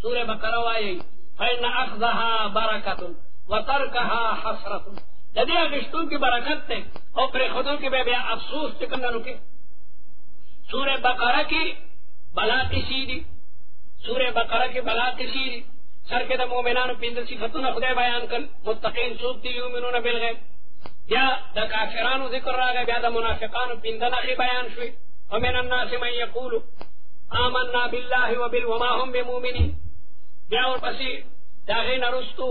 سورې بقره وایئ فإن أخذها برکة وترکها حسرة. د دې اخیستونکي برکت دی او پرېښودونکي به بیا افسوس چې کوم دنو کې. سورې بقره کې بلا قصې دي، سورې بقره کې بلا قصې دي. سر کې د مؤمنانو پنځه صفتونه خدای بیان کړل. متقین څوک دي؟ یؤمنون بالغیب. بیا د کافرانو ذکر راغی، بیا د منافقانو پنځه نښې بیان شوې. ومن الناس من یقول آمنا بالله وما هم بمؤمنین. بیا ورپسې د هغې نه وروستو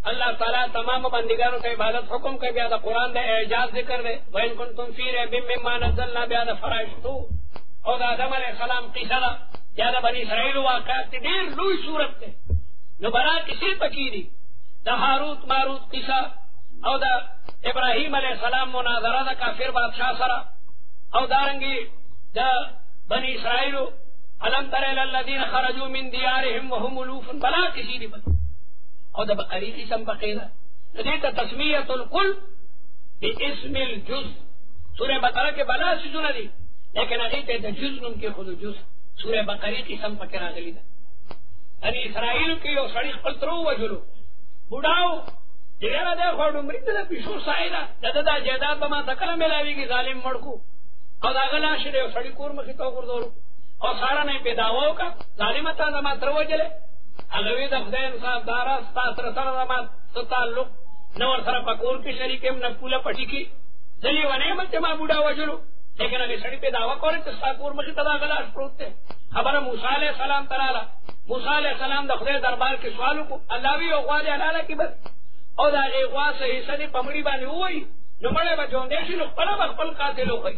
الله تعالی تمامو بندګانو ته عبادت حکم کوي. بیا د قرآن د اعجاز ذکر دی. وإن کنتم فی ریب مما نزلنا، بیا د فرایضو او د آدم علیه السلام قصه ده. بیا د بني اسرائیلو واقعات دي. ډېر لوی صورت دی. نو بلا کیسې پکې دي. د هاروت ماروت قصه او د ابراهیم علیه السلام مناظره د کافر بادشاه سره او دارنګې د بني اسرائیلو الم تر الی الذین خرجوا من دیارهم وهم الوف. بلا کیسې دي پکې او د بقرې قسه هم پکې ده. دې ته تسمیة الکل باسم الجز. سورې بقره کې بلا څیزونه دي لیکن هغې ته د جز نوم کېښودو. جز سورې بقرې قسه هم پکې راغلي ده. بني اسرائیلو کې یو سړي خپل تره ووژلو، بوډا و. یاره دی خو ډومري ته د پیشو سایه ده، د ده دا جایداد به ما ته کله میلاوېږي، ظالم مړ کړو. او دا غلا شری او سړی کور مخې ته وګرځولو او ساړه نه په داوو کا ظالمه تا زما تر وجلې هغه وی د خدای انصاف دارا ستاسو سره زما تعلق نو ور سره پکور کې شریکم نه پوله پټی کې ځلې ونه مته ما بوډا وجلو لیکن هغه سړی په داوا کوله چې ستاسو کور مخې ته دا غلا پروت دی خبره موسی علیہ السلام تراله موسی علیہ السلام د خدای دربار کې سوال وکړ الله وی او غواړي حلاله کې بس او دا یې غوا سه حصہ دې پمړي باندې وای نو مړې بچو دې شي نو خپل قاتل وای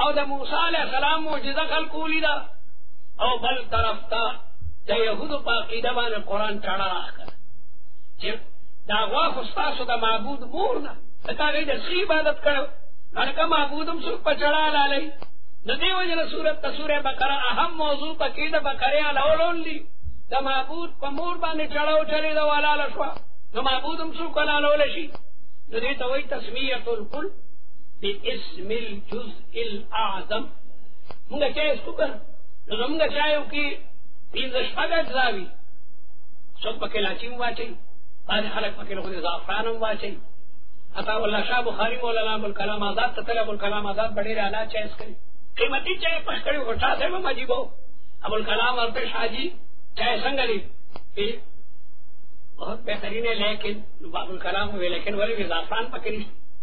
او د موسی علیہ السلام معجزه خلقولی دا او بل طرف تا د یهودو په عقیده باندې قرآن چاړه راکړه چې دا غوا خو ستاسو د معبود مور نه ځکه هغوی د ښې عبادت کړی هلکه معبود هم څوک په چاړه لالی د دې وجې نه صورت د سورې بقره اهم موضوع پکې د بقرې حلولول دي د معبود په مور باندې چاړه وچلېده ولاله شوه نو معبود هم څوک حلالولی شي نو دې ته وایي تسمیة الکل باسم الجزء الاعظم مونږه چا اسکو کړ نو مونږه چایو کې پنځه شپږ اجزاوي څوک پکې لاچیم واچي باندې خلک پکې له زعفران هم واچي عطا الله شاه بخاری مولانا ابوالکلام آزاد ته ابوالکلام آزاد بڑے اعلی چای اسکري قیمتي چای پخ کړي وټا ته هم عجیبو ابوالکلام ورته شاجي چای څنګه دی بہت بہترین ہے لیکن ابوالکلام ہوئے لیکن ولی زعفران پکې نشته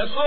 100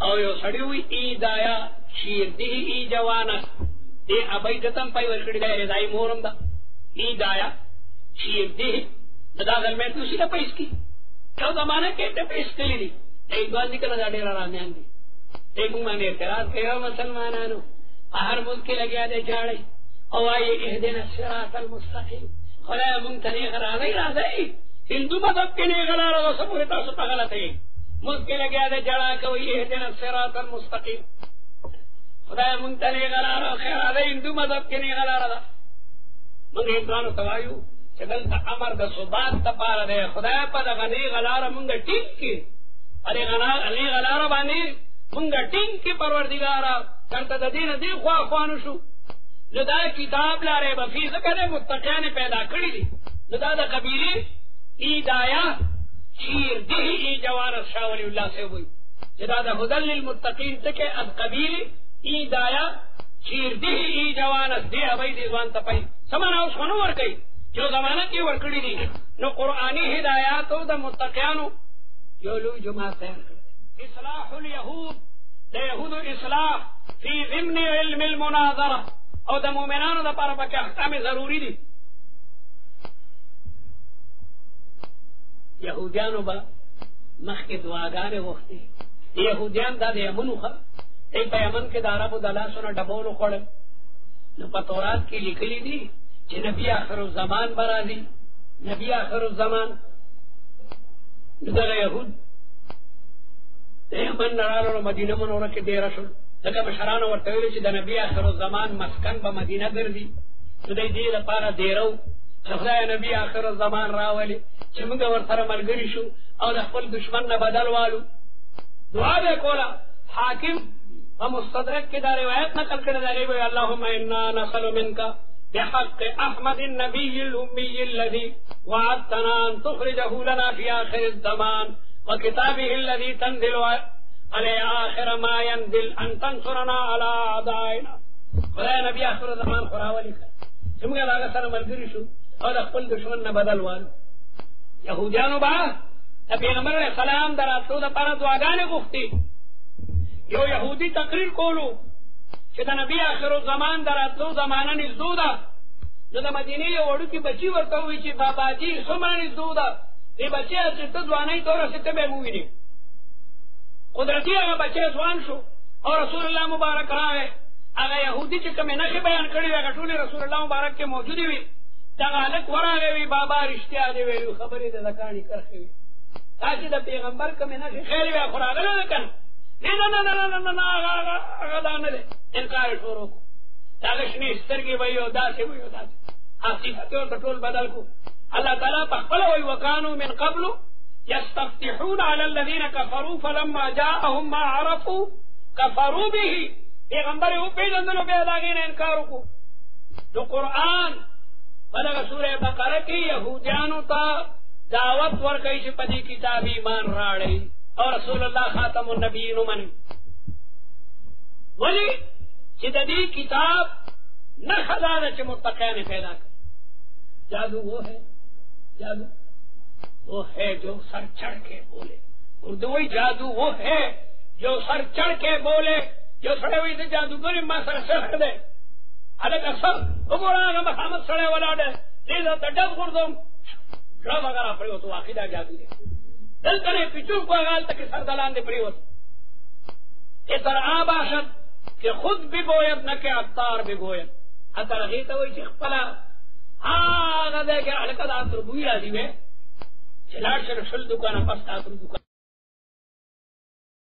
او یو سړی وي ای دایا شیر دی ای جوانس دی ابای دتم پای ورکړی دی دای مورم دا ای دایا شیر دی دا دل میں تو سیده پیس کی یو زمانہ کې ته پیس کړی دی ای باندې کله دا ډیر رامیان دي ایک باندې اعتراض کوي مسلمانانو هر ملک کې لګیا دی جاړي او ای اهدنا الصراط المستقيم خدای مونږ ته نه راځي هندو مذهب کې نه غلاره او سموري تاسو په غلطه یې مونږ کې لګیا دی جاړه کوي اهدنا الصراط المستقيم خدای مونږ ته نه غلاره او خیر راځي هندو مذهب کې نه غلاره ده مونږ هندوانو توایو چې دلته امر د ثبات لپاره دی خدای په دغه نه غلاره مونږ ټینګ کړي اری غلاره باندې مونږ ټینګ کې پروردګارا چرته د دین دی خوانو شو لدا کتاب لاره به فی ذکر متقین پیدا کړی دي لدا د قبیله ای دایا شیر دی ای جوار شاولی الله سے وای لدا د هدل للمتقین تکه اب قبیله ای دایا شیر دی ای جوار دی ابي دی ځوان ته پي سمانه اوس خنو ور کوي یو زمانہ کې ور کړی دي نو قرآنی هدایات او د متقینو یو لوی جماعت تیار کړ اصلاح اليهود د يهود اصلاح فی ضمن علم المناظره او د مؤمنانو لپاره پکې احکام ضروری دي يهوديانو با مخکې دعاګانې وختي يهوديان د یمنوخه ای په یمن کې د عربو د لاسونو ډبولو خوړل نو په تورات کې لیکلي دي چې نبی آخر الزمان برازي نبی آخر الزمان دغه يهود یمن نړالو مدینه منوره کې ډیر شول دغه بشرانو ورته ویل چې د نبی آخر الزمان مسکن په مدینه ګرځي نو د دې لپاره ډیرو خدای نبی آخر الزمان راولي چې موږ ورسره ملګری شو او د خپل دشمن نه بدل والو دعا به کولا حاکم او مستدرک کې دا روایت نقل کړی دی وی اللهم انا نسأل منك بحق احمد النبي الامي الذي وعدتنا ان تخرجه لنا في اخر الزمان وكتابه الذي تنزل على آخر ما ينزل ان تنصرنا على اعدائنا خدای نبی آخر الزمان خراولی کړ چې موږ هغه سره ملګری شو او د خپل دشمن نه بدل والو یهودیانو با د پیغمبر علیه السلام دراتلو دپاره دعاګانې غوښتې یو یهودي تقریر کولو چې د نبی آخر الزمان دراتلو زمانه نږدې ده نو د مدینې یو وړوکي بچي ورته ووایي چې باباجي څومره نږدې ده دې بچی چې ته ځوانۍ ته ورسې ته به یې ووینې قدرتي هغه بچی ځوان شو او رسول الله مبارک راغی هغه یهودي چې کومې نښې بیان کړې وې هغه ټولې رسول الله مبارک کې موجودې وي دغه هلک ورغی وي بابا رښتیا دې ویلي خبرې د زکاڼي کرښې وي دا چې د پیغمبر کومې نښې خیر وې خو راغلی ده که نه هغه دا نه دی انکار یې شروع کړو د هغه شنې سترګې به یې او داسې به یې او داسې صفت یې ورته ټول بدل کړو الله تعالی پخپله وایي وکانو من قبل یستفتحون علی الذین کفروا فلما جاءهم ما عرفوا کفروا به پیغمبر یې وپېژندلو بیا د هغې نه انکار وکړو نو قرآن په دغه سوره بقره کې یهودیانو ته دعوت ورکوي چې په دې کتاب ایمان راړئ او رسول الله خاتم النبیین ومنئ ولې چې د دې کتاب نښه دا ده چې متقیان یې پیدا کړ جادو وہ ہے جو سر چڑھ کے بولے اردوئی جادو وہ ہے جو سر چڑھ کے بولے جو سڑے ہوئی سے جادوگر ما سر سر دے الگ اثر وګورا محمد سڑے ولاړ دې ته ډب ګردم ډب وغیرہ پریو تو عقیده جادو دے دلته نه پیچو کو غال تک سردلان دے پریو اتر آباشت کہ خود بھی گوید نہ کہ عطار بھی گوید اتر غیتا وئی چې خپل هغه دې کې الکه دا تر بویا دی وې چې لاړ شل دکانه پس تاسو دکان